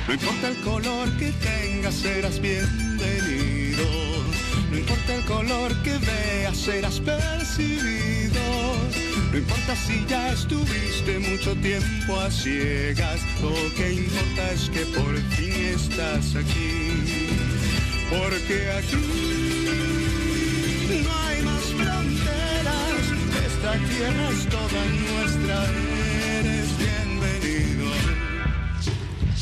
No importa el color que tengas, serás bienvenido. No importa el color que veas, serás percibido. No importa si ya estuviste mucho tiempo a ciegas. Lo que importa es que por fin estás aquí. Porque aquí no hay más fronteras. Esta tierra es toda nuestra. Eres bienvenido.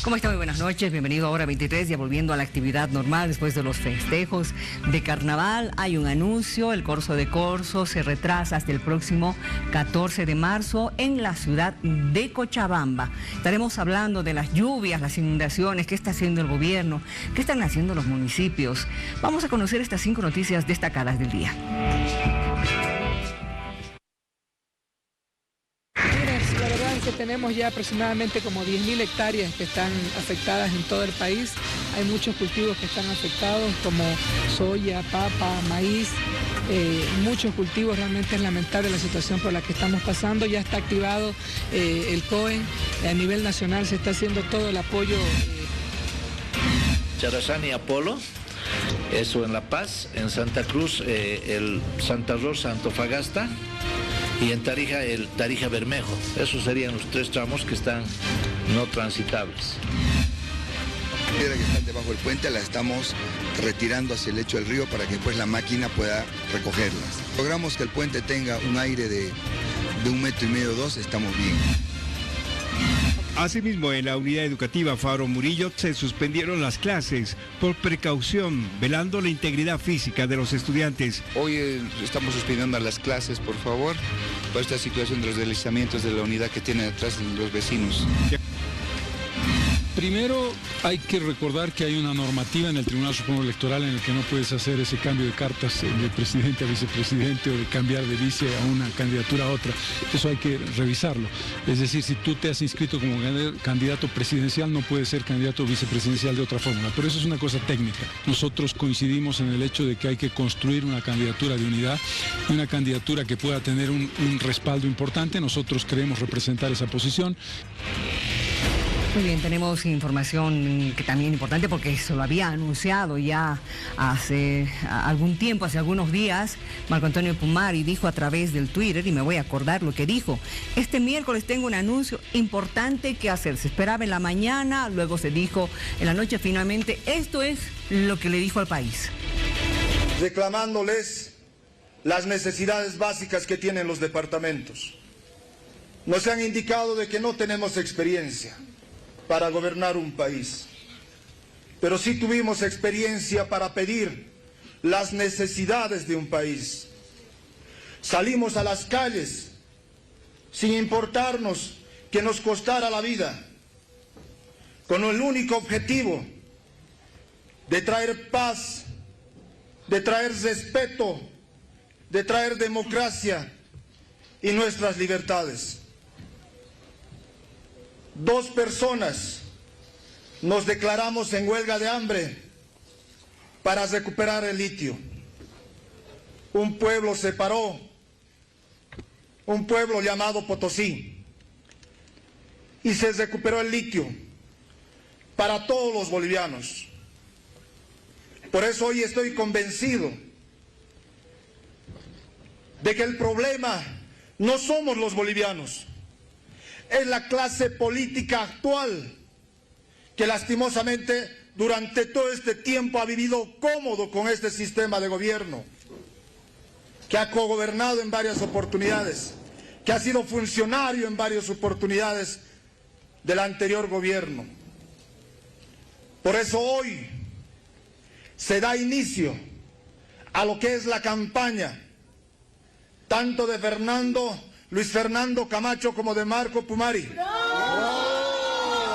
¿Cómo está? Muy buenas noches, bienvenido a Hora 23, ya volviendo a la actividad normal después de los festejos de carnaval. Hay un anuncio, el Corso de Corso se retrasa hasta el próximo 14 de marzo en la ciudad de Cochabamba. Estaremos hablando de las lluvias, las inundaciones, qué está haciendo el gobierno, qué están haciendo los municipios. Vamos a conocer estas 5 noticias destacadas del día. Tenemos ya aproximadamente como 10.000 hectáreas que están afectadas en todo el país. Hay muchos cultivos que están afectados como soya, papa, maíz, muchos cultivos. Realmente es lamentable la situación por la que estamos pasando. Ya está activado el COE, a nivel nacional se está haciendo todo el apoyo. Charazani y Apolo, eso en La Paz, en Santa Cruz, el Santa Rosa, Antofagasta, y en Tarija, el Tarija Bermejo. Esos serían los 3 tramos que están no transitables. La piedra que están debajo del puente la estamos retirando hacia el lecho del río para que después la máquina pueda recogerlas. Logramos que el puente tenga un aire de 1,5 metros, 2, estamos bien. Asimismo, en la unidad educativa Faro Murillo se suspendieron las clases por precaución, velando la integridad física de los estudiantes. Hoy estamos suspendiendo las clases, por favor, por esta situación de los deslizamientos de la unidad que tienen atrás los vecinos. Primero hay que recordar que hay una normativa en el Tribunal Supremo Electoral en el que no puedes hacer ese cambio de cartas de presidente a vicepresidente o de cambiar de vice a una candidatura a otra. Eso hay que revisarlo. Es decir, si tú te has inscrito como candidato presidencial, no puedes ser candidato vicepresidencial de otra fórmula. Pero eso es una cosa técnica. Nosotros coincidimos en el hecho de que hay que construir una candidatura de unidad, una candidatura que pueda tener un respaldo importante. Nosotros creemos representar esa posición. Muy bien, tenemos información que también es importante porque se lo había anunciado ya hace algún tiempo, hace algunos días. Marco Antonio Pumari dijo a través del Twitter, y me voy a acordar lo que dijo: este miércoles tengo un anuncio importante que hacer. Se esperaba en la mañana, luego se dijo en la noche. Finalmente, esto es lo que le dijo al país. Reclamándoles las necesidades básicas que tienen los departamentos. Nos han indicado de que no tenemos experiencia para gobernar un país, pero sí tuvimos experiencia para pedir las necesidades de un país. Salimos a las calles sin importarnos que nos costara la vida, con el único objetivo de traer paz, de traer respeto, de traer democracia y nuestras libertades. 2 personas nos declaramos en huelga de hambre para recuperar el litio. Un pueblo se paró, un pueblo llamado Potosí, y se recuperó el litio para todos los bolivianos. Por eso hoy estoy convencido de que el problema no somos los bolivianos, es la clase política actual que lastimosamente durante todo este tiempo ha vivido cómodo con este sistema de gobierno, que ha cogobernado en varias oportunidades, que ha sido funcionario en varias oportunidades del anterior gobierno. Por eso hoy se da inicio a lo que es la campaña tanto de Luis Fernando Camacho como de Marco Pumari.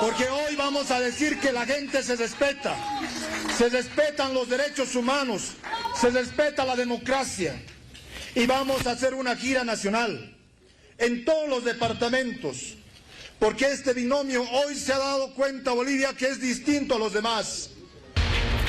Porque hoy vamos a decir que la gente se respetan los derechos humanos, se respeta la democracia, y vamos a hacer una gira nacional en todos los departamentos, porque este binomio hoy se ha dado cuenta Bolivia que es distinto a los demás.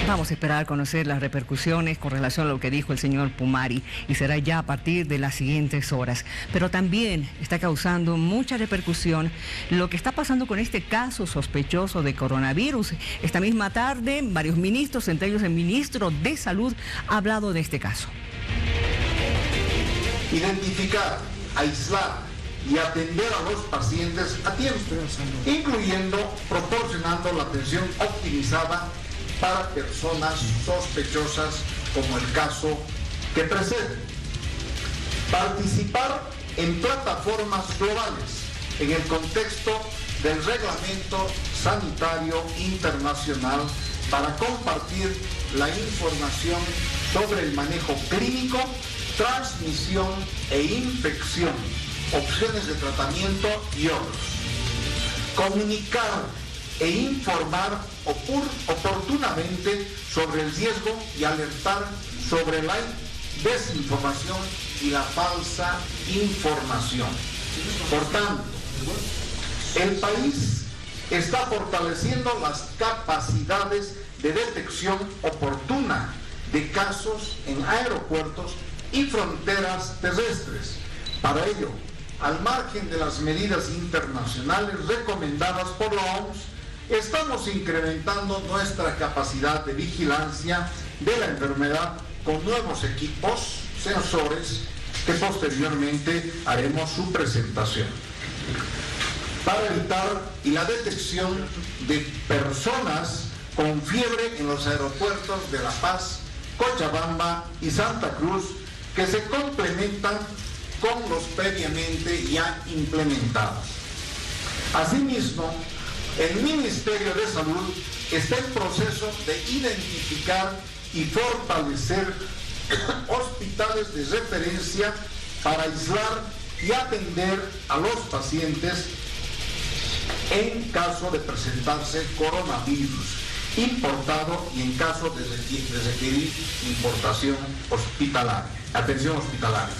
Vamos a esperar a conocer las repercusiones con relación a lo que dijo el señor Pumari y será ya a partir de las siguientes horas. Pero también está causando mucha repercusión lo que está pasando con este caso sospechoso de coronavirus. Esta misma tarde, varios ministros, entre ellos el ministro de Salud, ha hablado de este caso. Identificar, aislar y atender a los pacientes a tiempo, incluyendo proporcionando la atención optimizada para personas sospechosas como el caso que precede. Participar en plataformas globales en el contexto del Reglamento Sanitario Internacional para compartir la información sobre el manejo clínico, transmisión e infección, opciones de tratamiento y otros. Comunicar e informar oportunamente sobre el riesgo y alertar sobre la desinformación y la falsa información. Por tanto, el país está fortaleciendo las capacidades de detección oportuna de casos en aeropuertos y fronteras terrestres. Para ello, al margen de las medidas internacionales recomendadas por la OMS, estamos incrementando nuestra capacidad de vigilancia de la enfermedad con nuevos equipos, sensores, que posteriormente haremos su presentación. Para evitar la detección de personas con fiebre en los aeropuertos de La Paz, Cochabamba y Santa Cruz, que se complementan con los previamente ya implementados. Asimismo, el Ministerio de Salud está en proceso de identificar y fortalecer hospitales de referencia para aislar y atender a los pacientes en caso de presentarse coronavirus importado y en caso de requerir importación hospitalaria, atención hospitalaria.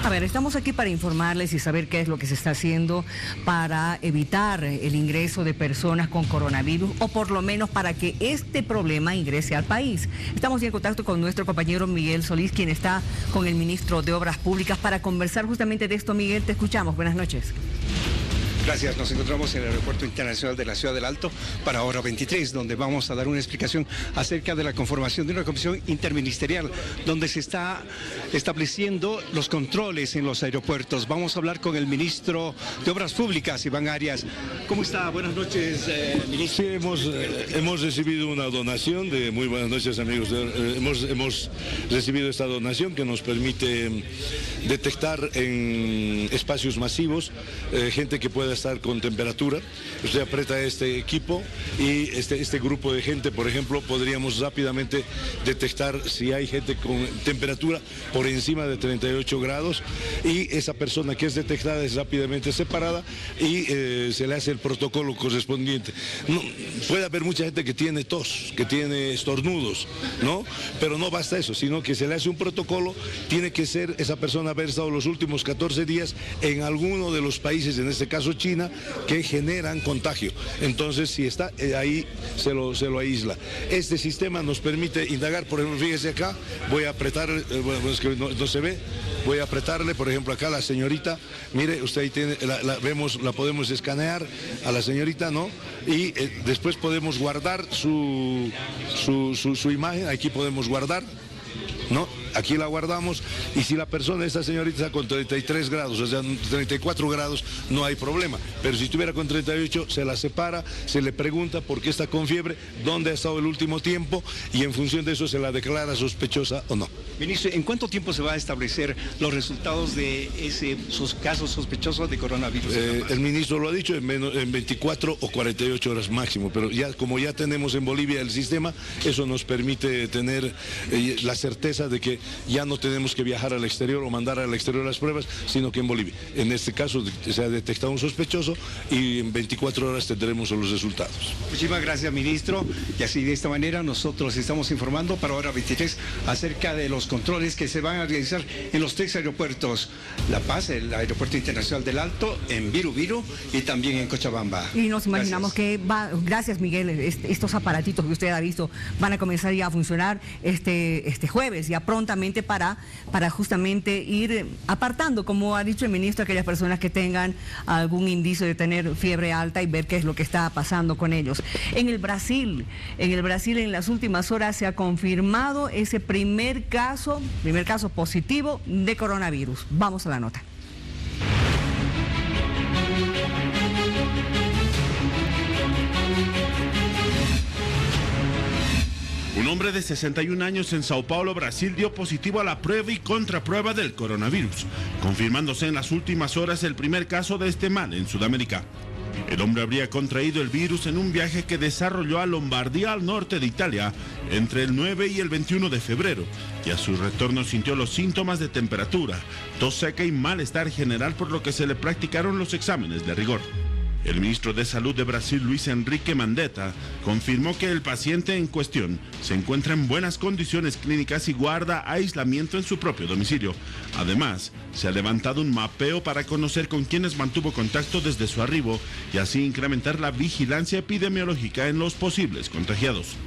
A ver, estamos aquí para informarles y saber qué es lo que se está haciendo para evitar el ingreso de personas con coronavirus o por lo menos para que este problema ingrese al país. Estamos en contacto con nuestro compañero Miguel Solís, quien está con el ministro de Obras Públicas para conversar justamente de esto. Miguel, te escuchamos. Buenas noches. Gracias, nos encontramos en el Aeropuerto Internacional de la Ciudad del Alto para Hora 23, donde vamos a dar una explicación acerca de la conformación de una comisión interministerial, donde se está estableciendo los controles en los aeropuertos. Vamos a hablar con el ministro de Obras Públicas, Iván Arias. ¿Cómo está? Buenas noches, ministro. Sí, hemos recibido una donación de, muy buenas noches amigos, hemos recibido esta donación que nos permite detectar en espacios masivos gente que pueda estar con temperatura. Usted aprieta este equipo y este grupo de gente, por ejemplo, podríamos rápidamente detectar si hay gente con temperatura por encima de 38 grados y esa persona que es detectada es rápidamente separada y se le hace el protocolo correspondiente. No, puede haber mucha gente que tiene tos, que tiene estornudos, ¿no? Pero no basta eso, sino que se le hace un protocolo. Tiene que ser esa persona haber estado los últimos 14 días en alguno de los países, en este caso China, que generan contagio. Entonces, si está ahí, se lo aísla. Este sistema nos permite indagar, por ejemplo, fíjese acá, voy a apretar, bueno, es que no se ve, voy a apretarle, por ejemplo, acá la señorita, mire, usted ahí tiene, la podemos escanear a la señorita, ¿no? Y después podemos guardar su imagen, aquí podemos guardar, ¿no? Aquí la guardamos y si la persona, esta señorita está con 33 grados, o sea, 34 grados, no hay problema. Pero si estuviera con 38, se la separa, se le pregunta por qué está con fiebre, dónde ha estado el último tiempo y en función de eso se la declara sospechosa o no. Ministro, ¿en cuánto tiempo se va a establecer los resultados de esos casos sospechosos de coronavirus? El ministro lo ha dicho, en 24 o 48 horas máximo, pero ya como ya tenemos en Bolivia el sistema, eso nos permite tener certeza de que ya no tenemos que viajar al exterior o mandar al exterior las pruebas, sino que en Bolivia. En este caso se ha detectado un sospechoso y en 24 horas tendremos los resultados. Muchísimas gracias, ministro. Y así de esta manera nosotros estamos informando para Hora 23 acerca de los controles que se van a realizar en los 3 aeropuertos: La Paz, el Aeropuerto Internacional del Alto, en Viru Viru y también en Cochabamba. Y nos imaginamos que gracias Miguel, estos aparatitos que usted ha visto van a comenzar ya a funcionar este jueves, ya prontamente para justamente ir apartando, como ha dicho el ministro, aquellas personas que tengan algún indicio de tener fiebre alta y ver qué es lo que está pasando con ellos. En el Brasil en las últimas horas se ha confirmado ese primer caso positivo de coronavirus. Vamos a la nota. Un hombre de 61 años en Sao Paulo, Brasil, dio positivo a la prueba y contraprueba del coronavirus, confirmándose en las últimas horas el primer caso de este mal en Sudamérica. El hombre habría contraído el virus en un viaje que desarrolló a Lombardía, al norte de Italia, entre el 9 y el 21 de febrero, y a su retorno sintió los síntomas de temperatura, tos seca y malestar general, por lo que se le practicaron los exámenes de rigor. El ministro de Salud de Brasil, Luis Henrique Mandetta, confirmó que el paciente en cuestión se encuentra en buenas condiciones clínicas y guarda aislamiento en su propio domicilio. Además, se ha levantado un mapeo para conocer con quienes mantuvo contacto desde su arribo y así incrementar la vigilancia epidemiológica en los posibles contagiados.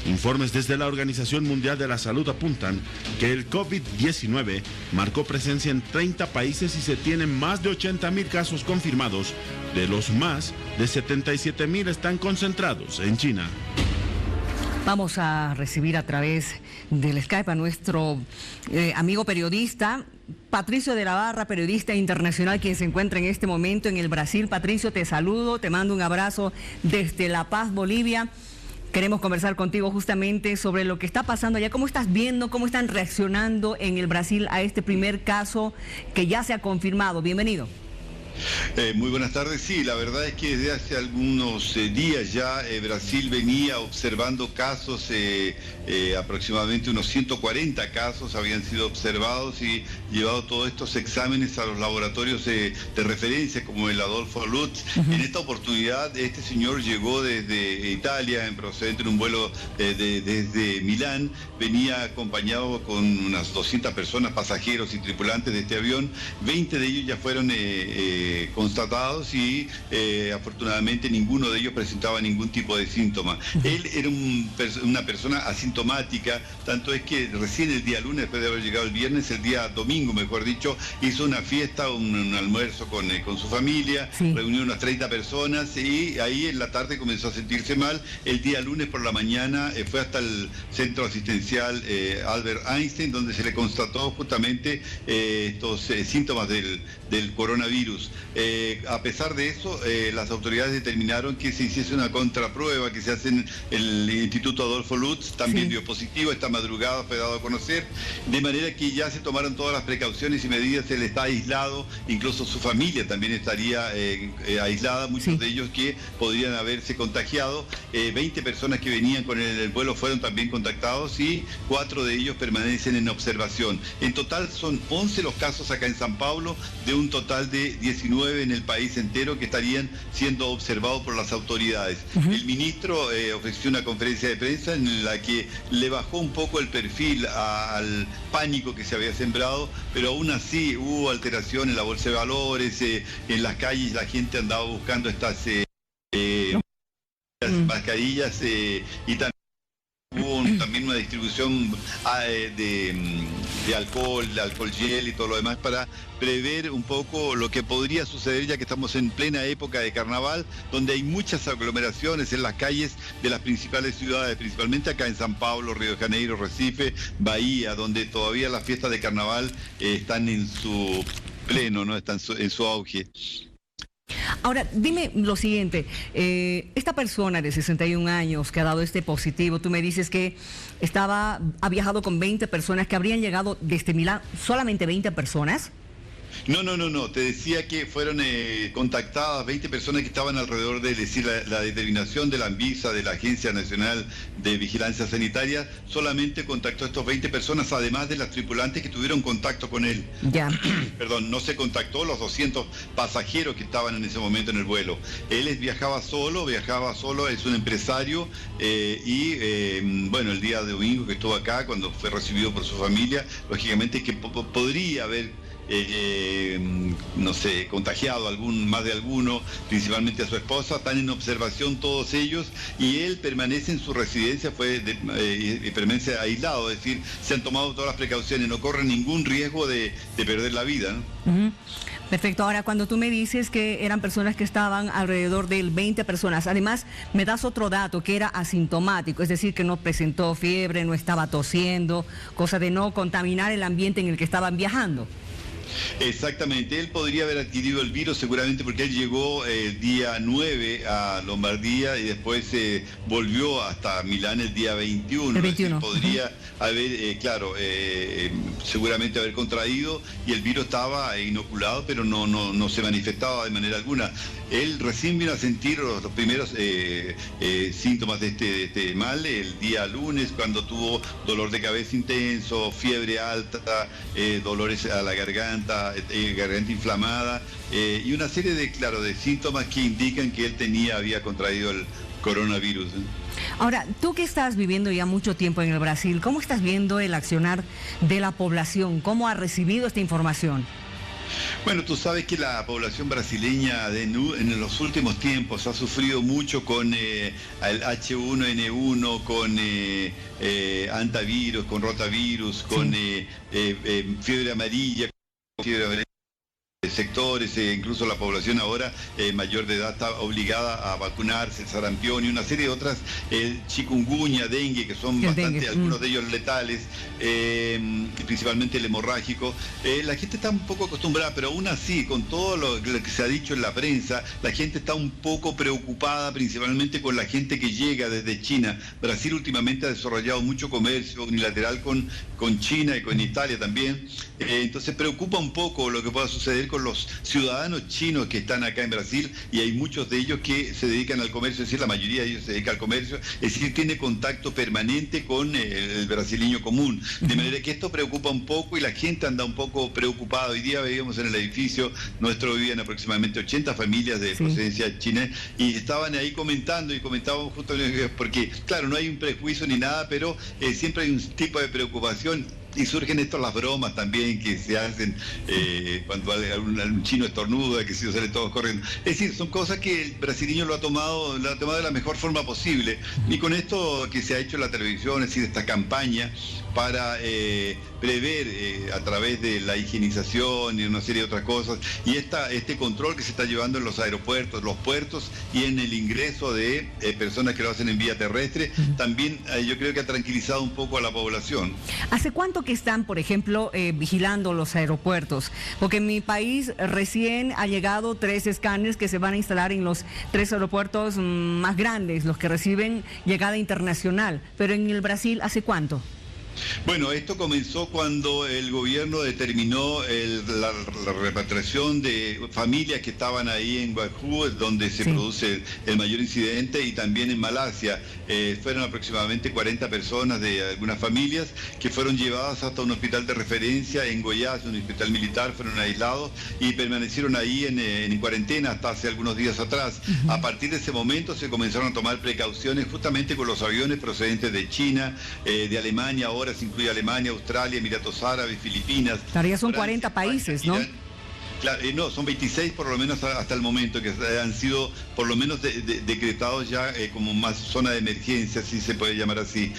Informes desde la Organización Mundial de la Salud apuntan que el COVID-19 marcó presencia en 30 países y se tienen más de 80.000 casos confirmados. De los más de 77.000 están concentrados en China. Vamos a recibir a través del Skype a nuestro amigo periodista Patricio de la Barra, periodista internacional, quien se encuentra en este momento en el Brasil. Patricio, te saludo, te mando un abrazo desde La Paz, Bolivia. Queremos conversar contigo justamente sobre lo que está pasando allá. ¿Cómo estás viendo, cómo están reaccionando en el Brasil a este primer caso que ya se ha confirmado? Bienvenido. Muy buenas tardes. Sí, la verdad es que desde hace algunos días ya Brasil venía observando casos, aproximadamente unos 140 casos habían sido observados y llevado todos estos exámenes a los laboratorios de referencia como el Adolfo Lutz. En esta oportunidad este señor llegó desde Italia, procedente en un vuelo desde Milán, venía acompañado con unas 200 personas, pasajeros y tripulantes de este avión. 20 de ellos ya fueron constatados y afortunadamente ninguno de ellos presentaba ningún tipo de síntoma. Él era una persona asintomática, tanto es que recién el día lunes, después de haber llegado el viernes, el día domingo, mejor dicho, hizo una fiesta, un almuerzo con su familia, reunió unas 30 personas y ahí en la tarde comenzó a sentirse mal. El día lunes por la mañana fue hasta el centro asistencial Albert Einstein, donde se le constató justamente estos síntomas del coronavirus. A pesar de eso, las autoridades determinaron que se hiciese una contraprueba que se hace en el Instituto Adolfo Lutz, también dio positivo, esta madrugada fue dado a conocer, de manera que ya se tomaron todas las precauciones y medidas, él está aislado, incluso su familia también estaría aislada, muchos de ellos que podrían haberse contagiado. 20 personas que venían con el vuelo fueron también contactados y 4 de ellos permanecen en observación. En total son 11 los casos acá en San Pablo, de un total de 19 en el país entero que estarían siendo observados por las autoridades. El ministro ofreció una conferencia de prensa en la que le bajó un poco el perfil al pánico que se había sembrado, pero aún así hubo alteración en la bolsa de valores, en las calles la gente andaba buscando estas mascarillas y también hubo también una distribución de alcohol gel y todo lo demás para prever un poco lo que podría suceder, ya que estamos en plena época de carnaval, donde hay muchas aglomeraciones en las calles de las principales ciudades, principalmente acá en San Pablo, Río de Janeiro, Recife, Bahía, donde todavía las fiestas de carnaval están en su pleno, ¿no? Están en su auge. Ahora, dime lo siguiente, esta persona de 61 años que ha dado este positivo, tú me dices que ha viajado con 20 personas que habrían llegado desde Milán, solamente 20 personas. No. Te decía que fueron contactadas 20 personas que estaban alrededor de él. Es decir, la determinación de la ANVISA, de la Agencia Nacional de Vigilancia Sanitaria, solamente contactó a estos 20 personas, además de las tripulantes que tuvieron contacto con él. Ya. Perdón, no se contactó los 200 pasajeros que estaban en ese momento en el vuelo. Él viajaba solo, es un empresario bueno, el día de domingo que estuvo acá, cuando fue recibido por su familia, lógicamente que podría haber no sé, contagiado más de alguno, principalmente a su esposa. Están en observación todos ellos y él permanece en su residencia, permanece aislado, es decir, se han tomado todas las precauciones, no corre ningún riesgo de perder la vida, ¿no? Perfecto. Ahora, cuando tú me dices que eran personas que estaban alrededor de 20 personas, además me das otro dato, que era asintomático, es decir, que no presentó fiebre, no estaba tosiendo, cosa de no contaminar el ambiente en el que estaban viajando. Exactamente, él podría haber adquirido el virus seguramente porque él llegó el día 9 a Lombardía y después volvió hasta Milán el día 21. El 21. Es decir, podría haber, seguramente haber contraído y el virus estaba inoculado, pero no se manifestaba de manera alguna. Él recién vino a sentir los primeros síntomas de este mal el día lunes, cuando tuvo dolor de cabeza intenso, fiebre alta, dolores a la garganta inflamada y una serie de síntomas que indican que él había contraído el coronavirus. Ahora, tú que estás viviendo ya mucho tiempo en el Brasil, ¿cómo estás viendo el accionar de la población? ¿Cómo ha recibido esta información? Bueno, tú sabes que la población brasileña en los últimos tiempos ha sufrido mucho con el H1N1, con antivirus, con rotavirus, con fiebre amarilla, sectores, incluso la población ahora mayor de edad está obligada a vacunarse, el sarampión y una serie de otras, chikungunya, dengue, que son algunos de ellos letales, principalmente el hemorrágico. La gente está un poco acostumbrada, pero aún así, con todo lo que se ha dicho en la prensa, la gente está un poco preocupada, principalmente con la gente que llega desde China. Brasil últimamente ha desarrollado mucho comercio unilateral con China y con Italia también, entonces preocupa un poco lo que pueda suceder con los ciudadanos chinos que están acá en Brasil, y hay muchos de ellos que se dedican al comercio, es decir, la mayoría de ellos se dedica al comercio, es decir, tiene contacto permanente con el brasileño común, de manera que esto preocupa un poco y la gente anda un poco preocupada. Hoy día veíamos en el edificio nuestro, vivían aproximadamente 80 familias de procedencia china y estaban ahí comentábamos justamente porque, claro, no hay un prejuicio ni nada, pero siempre hay un tipo de preocupación. Y surgen las bromas también que se hacen cuando un chino estornuda, que si no sale todos corriendo. Es decir, son cosas que el brasileño lo ha tomado de la mejor forma posible. Y con esto que se ha hecho en la televisión, es decir, esta campaña para prever a través de la higienización y una serie de otras cosas, y este control que se está llevando en los aeropuertos, los puertos y en el ingreso de personas que lo hacen en vía terrestre, también yo creo que ha tranquilizado un poco a la población. ¿Hace cuánto que están, por ejemplo, vigilando los aeropuertos? Porque en mi país recién ha llegado 3 escáneres que se van a instalar en los 3 aeropuertos más grandes, los que reciben llegada internacional, pero en el Brasil, ¿hace cuánto? Bueno, esto comenzó cuando el gobierno determinó la repatriación de familias que estaban ahí en Guajú, donde se produce el mayor incidente, y también en Malasia. Fueron aproximadamente 40 personas de algunas familias que fueron llevadas hasta un hospital de referencia en Goiás, un hospital militar, fueron aislados y permanecieron ahí en cuarentena hasta hace algunos días atrás. A partir de ese momento se comenzaron a tomar precauciones justamente con los aviones procedentes de China, de Alemania. Ahora se incluye Alemania, Australia, Emiratos Árabes, Filipinas. Claro, ya son 40 países, ¿no? Claro, no, son 26 por lo menos hasta el momento, que han sido por lo menos decretados ya como más zona de emergencia, si se puede llamar así.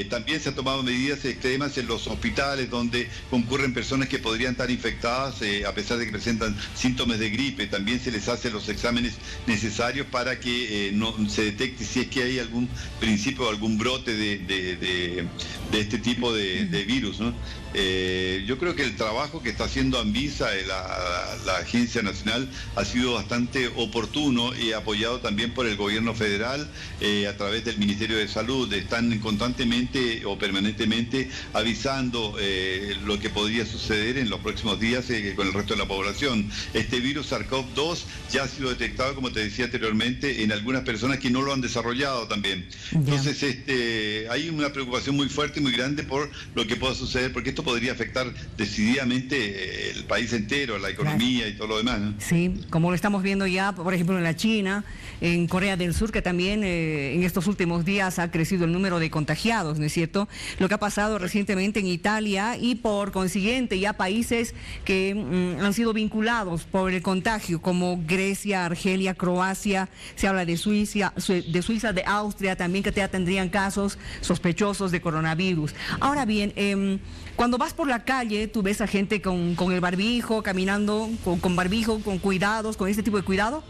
También se han tomado medidas extremas en los hospitales donde concurren personas que podrían estar infectadas a pesar de que presentan síntomas de gripe. También se les hacen los exámenes necesarios para que no se detecte si es que hay algún principio o algún brote de este tipo de virus, ¿no? Yo creo que el trabajo que está haciendo ANVISA, la Agencia Nacional ha sido bastante oportuno y apoyado también por el gobierno federal a través del Ministerio de Salud. Están constantemente o permanentemente avisando lo que podría suceder en los próximos días con el resto de la población. Este virus SARS-CoV-2 ya ha sido detectado, como te decía anteriormente, en algunas personas que no lo han desarrollado también. Entonces hay una preocupación muy fuerte y muy grande por lo que pueda suceder, porque esto podría afectar decididamente el país entero, la economía y todo lo demás, ¿no? Sí, como lo estamos viendo ya, por ejemplo, en la China, en Corea del Sur, que también en estos últimos días ha crecido el número de contagiados, ¿no es cierto? Lo que ha pasado recientemente en Italia y por consiguiente ya países que han sido vinculados por el contagio, como Grecia, Argelia, Croacia, se habla de Suiza, de Austria también, que ya tendrían casos sospechosos de coronavirus. Ahora bien, cuando vas por la calle, tú ves a gente con el barbijo, caminando con barbijo, con cuidados, con este tipo de cuidado.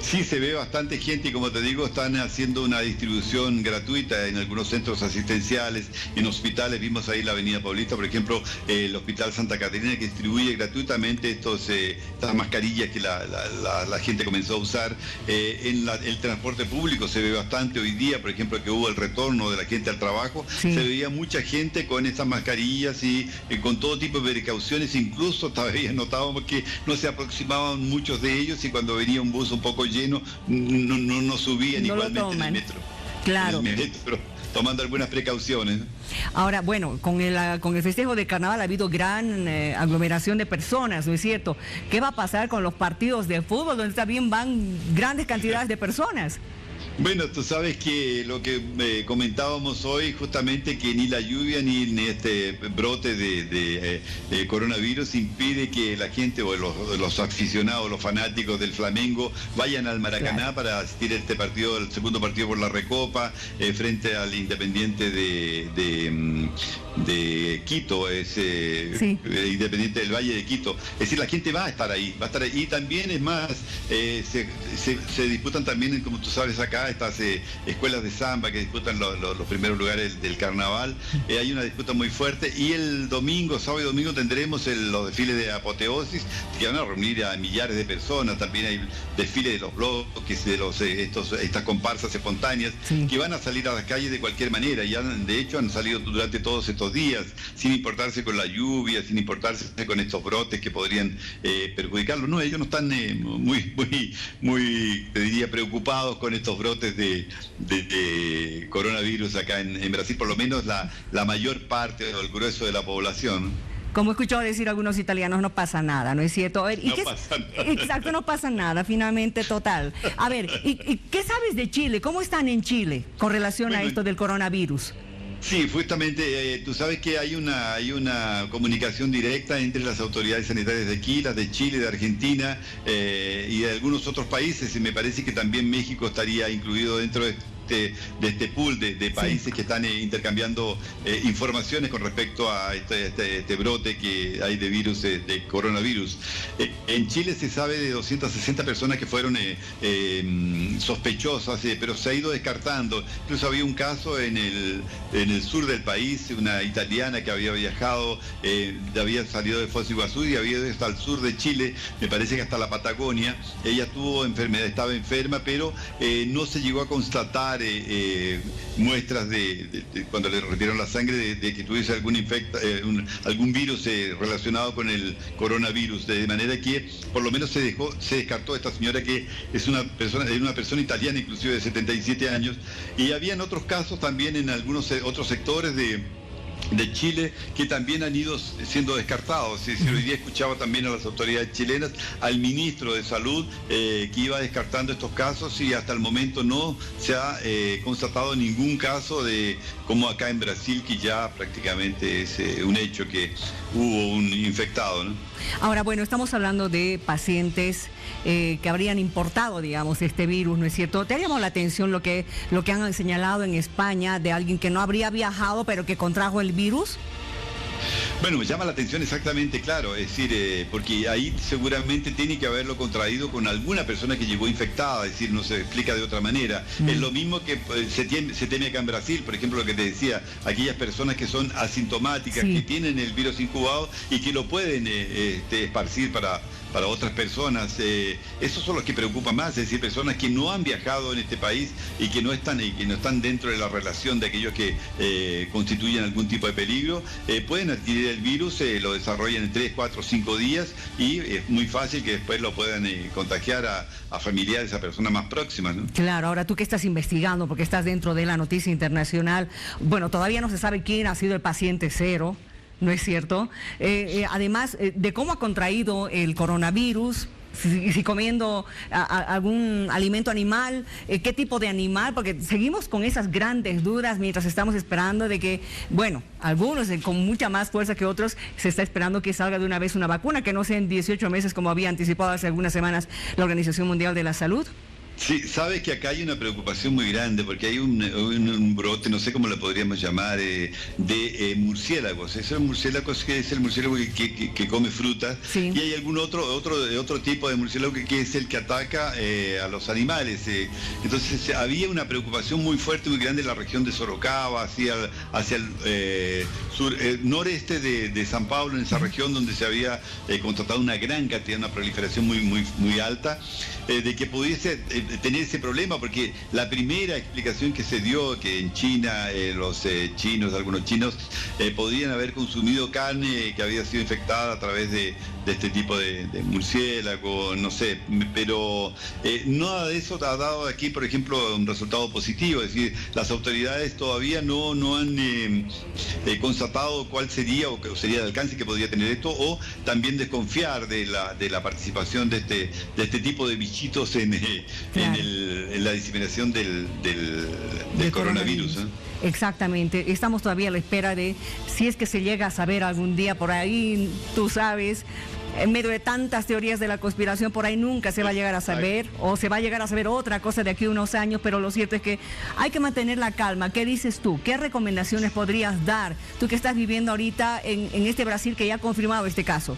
Sí, se ve bastante gente y como te digo, están haciendo una distribución gratuita en algunos centros asistenciales, en hospitales. Vimos ahí la Avenida Paulista, por ejemplo, el Hospital Santa Catarina, que distribuye gratuitamente estas mascarillas que la gente comenzó a usar. El transporte público se ve bastante hoy día, por ejemplo, que hubo el retorno de la gente al trabajo. Sí. Se veía mucha gente con estas mascarillas y con todo tipo de precauciones. Incluso todavía notábamos que no se aproximaban muchos de ellos y cuando venía un bus un poco lleno, no subían igualmente en el metro. Claro. En el metro, tomando algunas precauciones. Ahora, bueno, con el festejo de carnaval ha habido gran aglomeración de personas, ¿no es cierto? ¿Qué va a pasar con los partidos de fútbol, donde también van grandes cantidades de personas? Bueno, tú sabes que lo que comentábamos hoy, justamente que ni la lluvia ni este brote de coronavirus impide que la gente o los aficionados, los fanáticos del Flamengo vayan al Maracaná para asistir a este partido, el segundo partido por la Recopa, frente al Independiente de Quito, Independiente del Valle de Quito. Es decir, la gente va a estar ahí, y también es más, se disputan también, como tú sabes acá, estas escuelas de samba que disputan los primeros lugares del carnaval. Hay una disputa muy fuerte y el domingo, sábado y domingo, tendremos los desfiles de apoteosis que van a reunir a millares de personas. También hay desfiles de los bloques, de estas comparsas espontáneas que van a salir a las calles de cualquier manera. Ya de hecho han salido durante todos estos días, sin importarse con la lluvia, sin importarse con estos brotes que podrían perjudicarlos. No, ellos no están muy, te diría, preocupados con estos brotes de coronavirus acá en Brasil, por lo menos la mayor parte o el grueso de la población. Como he escuchado decir algunos italianos, no pasa nada, ¿no es cierto? A ver, no pasa nada. Exacto, no pasa nada, finalmente, total. A ver, ¿y qué sabes de Chile? ¿Cómo están en Chile con relación a esto del coronavirus? Sí, justamente, tú sabes que hay una comunicación directa entre las autoridades sanitarias de aquí, las de Chile, de Argentina y de algunos otros países, y me parece que también México estaría incluido dentro de este pool de países que están intercambiando informaciones con respecto a este brote que hay de virus, de coronavirus. En Chile se sabe de 260 personas que fueron sospechosas, pero se ha ido descartando. Incluso había un caso en el sur del país, una italiana que había viajado, había salido de Foz do Iguazú y había ido hasta el sur de Chile, me parece que hasta la Patagonia. Ella tuvo enfermedad, estaba enferma, pero no se llegó a constatar muestras de cuando le retiraron la sangre de que tuviese algún virus relacionado con el coronavirus, de manera que por lo menos se descartó esta señora, que es una persona italiana, inclusive de 77 años, y habían otros casos también en algunos otros sectores de Chile que también han ido siendo descartados. Hoy día escuchaba también a las autoridades chilenas, al ministro de Salud, que iba descartando estos casos, y hasta el momento no se ha constatado ningún caso como acá en Brasil, que ya prácticamente es un hecho que hubo un infectado, ¿no? Ahora, bueno, estamos hablando de pacientes que habrían importado, digamos, este virus, ¿no es cierto? ¿Te ha llamado la atención lo que han señalado en España de alguien que no habría viajado pero que contrajo el virus? Bueno, me llama la atención exactamente, claro, es decir, porque ahí seguramente tiene que haberlo contraído con alguna persona que llegó infectada, es decir, no se explica de otra manera. Es lo mismo que se teme acá en Brasil, por ejemplo, lo que te decía, aquellas personas que son asintomáticas, que tienen el virus incubado y que lo pueden esparcir para otras personas. Esos son los que preocupan más, es decir, personas que no han viajado en este país y que no están dentro de la relación de aquellos que constituyen algún tipo de peligro, pueden adquirir el virus, lo desarrollan en 3, 4, 5 días y es muy fácil que después lo puedan contagiar a familiares, a personas más próximas, ¿no? Claro, ahora tú que estás investigando, porque estás dentro de la noticia internacional, bueno, todavía no se sabe quién ha sido el paciente cero, ¿no es cierto? Además de cómo ha contraído el coronavirus, si comiendo algún alimento animal, qué tipo de animal, porque seguimos con esas grandes dudas mientras estamos esperando de que, bueno, algunos con mucha más fuerza que otros, se está esperando que salga de una vez una vacuna, que no sea en 18 meses como había anticipado hace algunas semanas la Organización Mundial de la Salud. Sí, sabes que acá hay una preocupación muy grande porque hay un brote, no sé cómo lo podríamos llamar, de murciélagos. Esos murciélagos que es el murciélago que come frutas, y hay algún otro tipo de murciélago que es el que ataca a los animales. Entonces había una preocupación muy fuerte, muy grande en la región de Sorocaba, hacia el noreste de San Pablo, en esa región donde se había constatado una gran cantidad, una proliferación muy alta, de que pudiese tener ese problema, porque la primera explicación que se dio, que en China algunos chinos podrían haber consumido carne que había sido infectada a través de este tipo de murciélago, no sé, pero nada de eso ha dado aquí, por ejemplo, un resultado positivo, es decir, las autoridades todavía no han constatado cuál sería o sería el alcance que podría tener esto, o también desconfiar de la participación de este tipo de bichitos en la diseminación del coronavirus. Exactamente, estamos todavía a la espera de si es que se llega a saber algún día por ahí, tú sabes, en medio de tantas teorías de la conspiración, por ahí nunca se va a llegar a saber, o se va a llegar a saber otra cosa de aquí a unos años, pero lo cierto es que hay que mantener la calma. ¿Qué dices tú? ¿Qué recomendaciones podrías dar, tú que estás viviendo ahorita en este Brasil que ya ha confirmado este caso?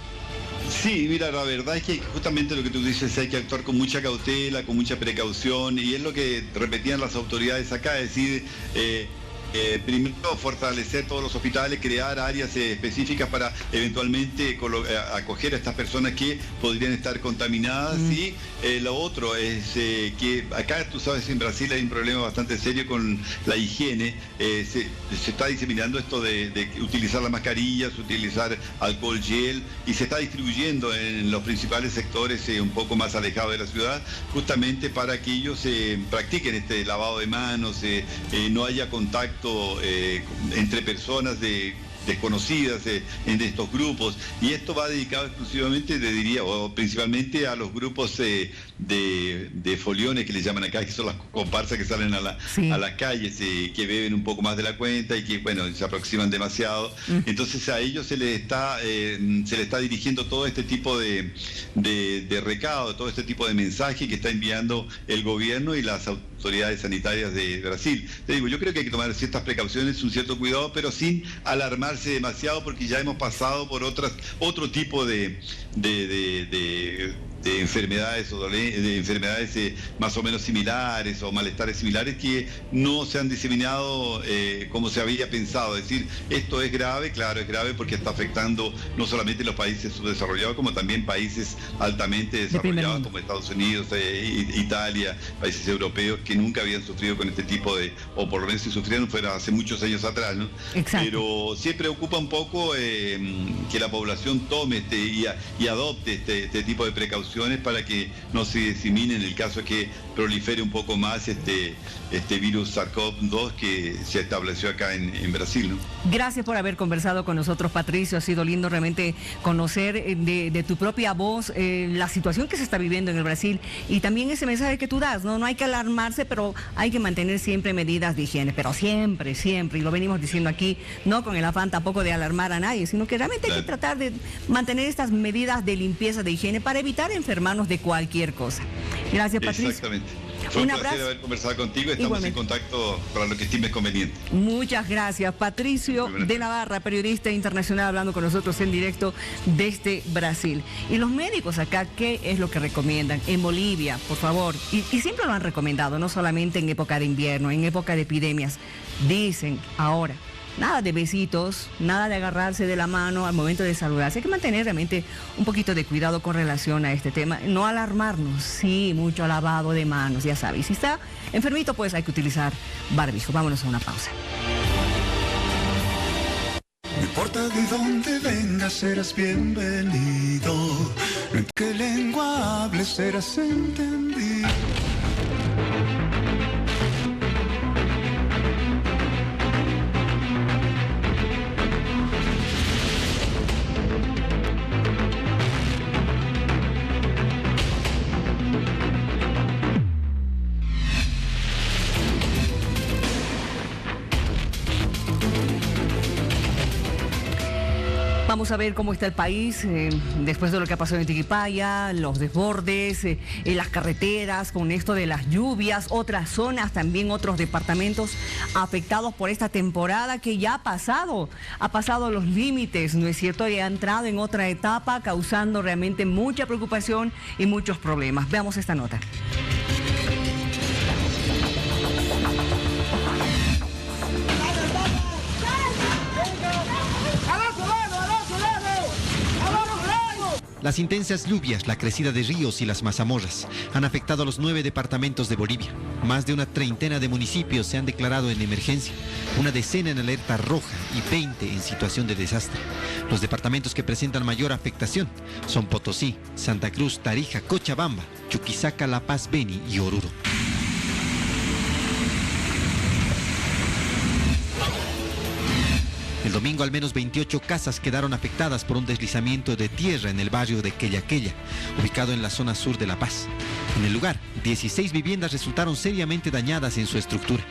Sí, mira, la verdad es que justamente lo que tú dices, hay que actuar con mucha cautela, con mucha precaución, y es lo que repetían las autoridades acá, es decir, primero fortalecer todos los hospitales, crear áreas específicas para eventualmente acoger a estas personas que podrían estar contaminadas. Y lo otro es que acá, tú sabes, en Brasil hay un problema bastante serio con la higiene. Se está diseminando esto de utilizar las mascarillas, utilizar alcohol gel, y se está distribuyendo en los principales sectores un poco más alejados de la ciudad, justamente para que ellos practiquen este lavado de manos, no haya contacto entre personas desconocidas en estos grupos, y esto va dedicado exclusivamente, o principalmente a los grupos de foliones que le llaman acá, que son las comparsas que salen a las calles, que beben un poco más de la cuenta y que, bueno, se aproximan demasiado. Entonces a ellos se les está dirigiendo todo este tipo de recado, todo este tipo de mensaje que está enviando el gobierno y las autoridades sanitarias de Brasil. Te digo, yo creo que hay que tomar ciertas precauciones, un cierto cuidado, pero sin alarmarse demasiado, porque ya hemos pasado por otro tipo de enfermedades o de enfermedades más o menos similares o malestares similares que no se han diseminado como se había pensado. Es decir, esto es grave, claro, es grave porque está afectando no solamente los países subdesarrollados, como también países altamente desarrollados como Estados Unidos, Italia, países europeos que nunca habían sufrido con este tipo o por lo menos si sufrieron fuera hace muchos años atrás, ¿no? Exacto. Pero sí preocupa un poco que la población tome y adopte este tipo de precauciones para que no se disemine en el caso que prolifere un poco más este virus SARS-CoV-2 que se estableció acá en Brasil, ¿no? Gracias por haber conversado con nosotros, Patricio. Ha sido lindo realmente conocer de tu propia voz la situación que se está viviendo en el Brasil y también ese mensaje que tú das, ¿no? No hay que alarmarse, pero hay que mantener siempre medidas de higiene, pero siempre, y lo venimos diciendo aquí, no con el afán tampoco de alarmar a nadie, sino que realmente hay que tratar de mantener estas medidas de limpieza, de higiene, para evitar enfermarnos de cualquier cosa. Gracias, Patricio. Exactamente. Fue Un un placer abrazo. haber conversado contigo. Estamos Igualmente. en contacto para lo que estimes conveniente. Muchas gracias. Patricio de Navarra, periodista internacional, hablando con nosotros en directo desde Brasil. Y los médicos acá, ¿qué es lo que recomiendan? En Bolivia, por favor, y siempre lo han recomendado, no solamente en época de invierno, en época de epidemias. Dicen ahora, nada de besitos, nada de agarrarse de la mano al momento de saludarse. Hay que mantener realmente un poquito de cuidado con relación a este tema. No alarmarnos, sí, mucho lavado de manos, ya sabes. Si está enfermito, pues hay que utilizar barbijo. Vámonos a una pausa. No importa de dónde vengas, serás bienvenido. No en qué lengua hables, serás entendido. Vamos a ver cómo está el país después de lo que ha pasado en Tiquipaya, los desbordes, las carreteras, con esto de las lluvias, otras zonas, también otros departamentos afectados por esta temporada que ya ha pasado los límites, ¿no es cierto? Y ha entrado en otra etapa causando realmente mucha preocupación y muchos problemas. Veamos esta nota. Las intensas lluvias, la crecida de ríos y las mazamorras han afectado a los 9 departamentos de Bolivia. Más de una treintena de municipios se han declarado en emergencia, una decena en alerta roja y 20 en situación de desastre. Los departamentos que presentan mayor afectación son Potosí, Santa Cruz, Tarija, Cochabamba, Chuquisaca, La Paz, Beni y Oruro. El domingo al menos 28 casas quedaron afectadas por un deslizamiento de tierra en el barrio de Queyaqueya, ubicado en la zona sur de La Paz. En el lugar, 16 viviendas resultaron seriamente dañadas en su estructura.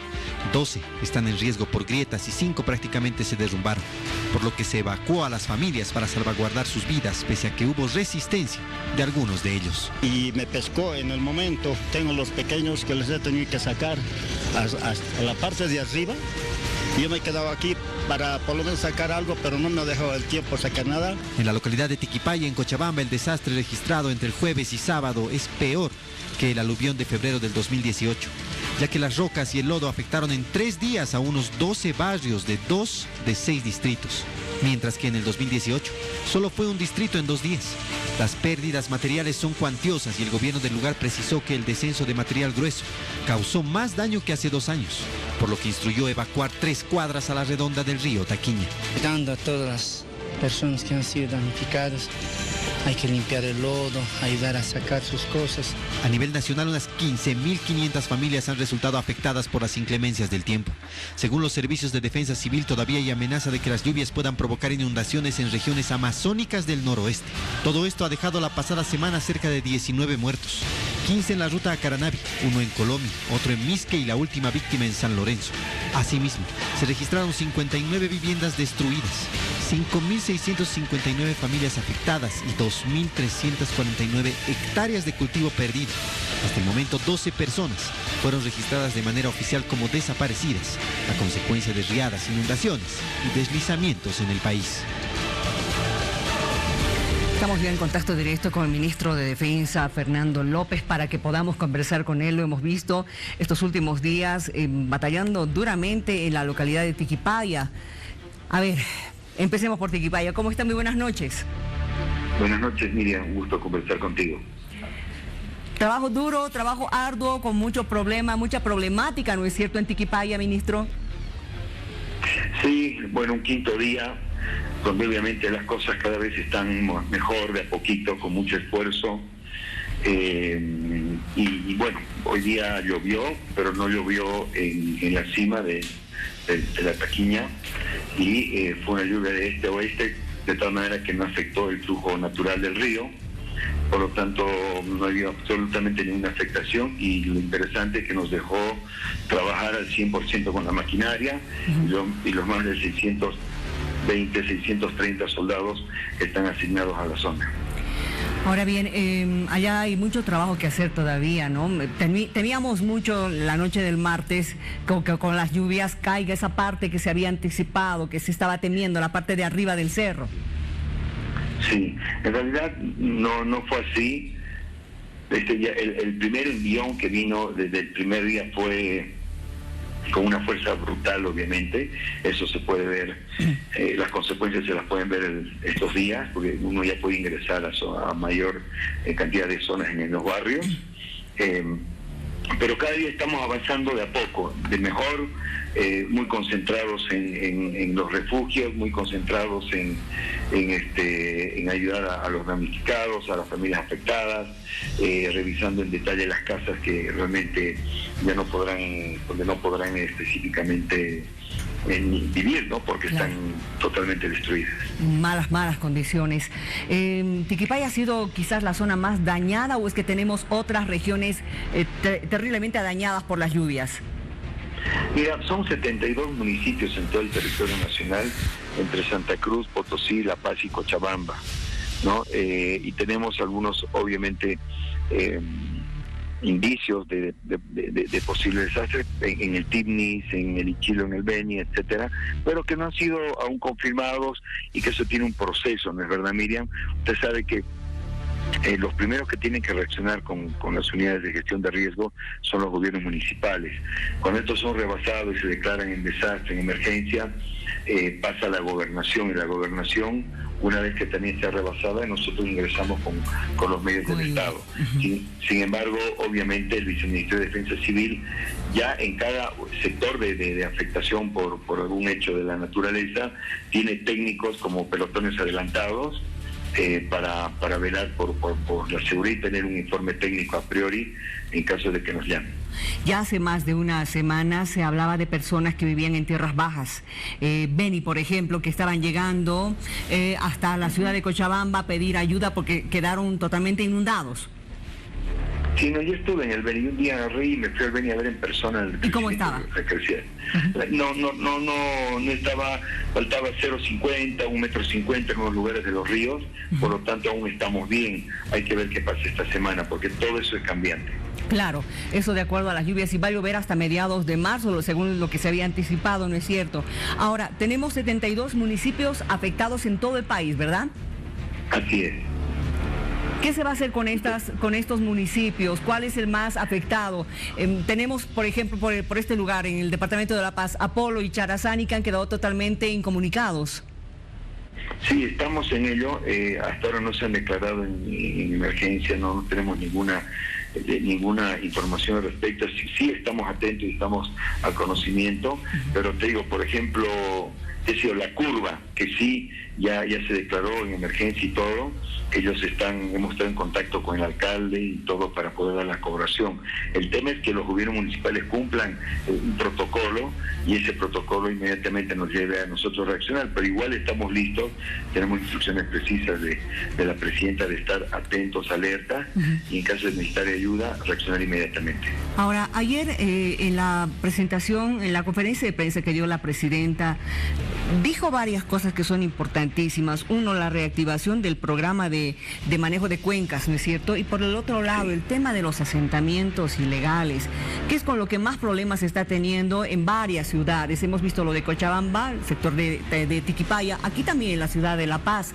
12 están en riesgo por grietas y 5 prácticamente se derrumbaron, por lo que se evacuó a las familias para salvaguardar sus vidas, pese a que hubo resistencia de algunos de ellos. Y me pescó en el momento. Tengo los pequeños que les he tenido que sacar a la parte de arriba. Yo me he quedado aquí para por lo menos sacar algo, pero no me ha dejado el tiempo sacar nada. En la localidad de Tiquipaya, en Cochabamba, el desastre registrado entre el jueves y sábado es peor que el aluvión de febrero del 2018, ya que las rocas y el lodo afectaron en 3 días a unos 12 barrios de 2 de 6 distritos, mientras que en el 2018 solo fue un distrito en 2 días. Las pérdidas materiales son cuantiosas y el gobierno del lugar precisó que el descenso de material grueso causó más daño que hace 2 años, por lo que instruyó evacuar 3 cuadras a la redonda del río Taquiña. Dando a todas las personas que han sido damnificadas, hay que limpiar el lodo, ayudar a sacar sus cosas. A nivel nacional, unas 15.500 familias han resultado afectadas por las inclemencias del tiempo. Según los servicios de defensa civil, todavía hay amenaza de que las lluvias puedan provocar inundaciones en regiones amazónicas del noroeste. Todo esto ha dejado la pasada semana cerca de 19 muertos, 15 en la ruta a Caranavi, 1 en Colomi, otro en Misque y la última víctima en San Lorenzo. Asimismo, se registraron 59 viviendas destruidas, 5.659 familias afectadas y 2.349 hectáreas de cultivo perdido. Hasta el momento, 12 personas fueron registradas de manera oficial como desaparecidas, a consecuencia de riadas, inundaciones y deslizamientos en el país. Estamos ya en contacto directo con el ministro de Defensa, Fernando López, para que podamos conversar con él. Lo hemos visto estos últimos días batallando duramente en la localidad de Tiquipaya. A ver, empecemos por Tiquipaya. ¿Cómo está? Muy buenas noches. Buenas noches, Miriam. Un gusto conversar contigo. Trabajo duro, trabajo arduo, con muchos problemas, mucha problemática, ¿no es cierto, en Tiquipaya, ministro? Sí, bueno, un quinto día, donde obviamente las cosas cada vez están mejor, de a poquito, con mucho esfuerzo. Y bueno, hoy día llovió, pero no llovió en la cima de la Taquiña, y fue una lluvia de este a oeste, de tal manera que no afectó el flujo natural del río. Por lo tanto, no había absolutamente ninguna afectación, y lo interesante es que nos dejó trabajar al 100% con la maquinaria y los más de 620, 630 soldados que están asignados a la zona. Ahora bien, allá hay mucho trabajo que hacer todavía, ¿no? Temíamos mucho la noche del martes que con las lluvias caiga esa parte que se había anticipado, que se estaba temiendo, la parte de arriba del cerro. Sí, en realidad no fue así. El primer envión que vino desde el primer día fue con una fuerza brutal, obviamente. Eso se puede ver, las consecuencias se las pueden ver estos días, porque uno ya puede ingresar a mayor cantidad de zonas en los barrios. Pero cada día estamos avanzando de a poco, de mejor, muy concentrados en los refugios, muy concentrados en ayudar a los damnificados, a las familias afectadas, revisando en detalle las casas que realmente ya no podrán específicamente vivir, ¿no? Porque claro, están totalmente destruidas. Malas condiciones. ¿Tiquipaya ha sido quizás la zona más dañada o es que tenemos otras regiones terriblemente dañadas por las lluvias? Mira, son 72 municipios en todo el territorio nacional, entre Santa Cruz, Potosí, La Paz y Cochabamba, ¿no? Y tenemos algunos, obviamente, indicios de posibles desastres en el Tibnis, en el Ichilo, en el Beni, etcétera, pero que no han sido aún confirmados y que eso tiene un proceso, ¿no es verdad, Miriam? Usted sabe que los primeros que tienen que reaccionar con las unidades de gestión de riesgo son los gobiernos municipales. Cuando estos son rebasados y se declaran en desastre, en emergencia, pasa a la gobernación, y la gobernación, una vez que también está rebasada, nosotros ingresamos con los medios del Estado. Sin embargo, obviamente el Viceministerio de Defensa Civil ya en cada sector de afectación por algún hecho de la naturaleza tiene técnicos como pelotones adelantados para velar por la seguridad y tener un informe técnico a priori en caso de que nos llamen. Ya hace más de una semana se hablaba de personas que vivían en tierras bajas. Beni, por ejemplo, que estaban llegando hasta la ciudad de Cochabamba a pedir ayuda porque quedaron totalmente inundados. Sí, no, yo estuve en el Beni, un día agarré y me fui al Beni a ver en persona. ¿Y cómo estaba? No estaba, faltaba 0,50, 1,50 m en los lugares de los ríos, por lo tanto aún estamos bien. Hay que ver qué pasa esta semana, porque todo eso es cambiante. Claro, eso de acuerdo a las lluvias, y va a llover hasta mediados de marzo, según lo que se había anticipado, ¿no es cierto? Ahora, tenemos 72 municipios afectados en todo el país, ¿verdad? Así es. ¿Qué se va a hacer con estos municipios? ¿Cuál es el más afectado? Tenemos, por ejemplo, por este lugar, en el departamento de La Paz, Apolo y Charazani, que han quedado totalmente incomunicados. Sí, estamos en ello. Hasta ahora no se han declarado en emergencia, no tenemos ninguna información al respecto. Sí estamos atentos y estamos al conocimiento, pero te digo, por ejemplo, La Curva, que sí ya se declaró en emergencia y todo. Hemos estado en contacto con el alcalde y todo para poder dar la cobración. El tema es que los gobiernos municipales cumplan un protocolo y ese protocolo inmediatamente nos lleve a nosotros a reaccionar, pero igual estamos listos, tenemos instrucciones precisas de la presidenta de estar atentos, alerta, y en caso de necesitar ayuda, reaccionar inmediatamente. Ahora, ayer en la presentación, en la conferencia de prensa que dio la presidenta, dijo varias cosas que son importantísimas. Uno, la reactivación del programa de manejo de cuencas, ¿no es cierto? Y por el otro lado, el tema de los asentamientos ilegales, que es con lo que más problemas se está teniendo en varias ciudades. Hemos visto lo de Cochabamba, el sector de Tiquipaya, aquí también en la ciudad de La Paz.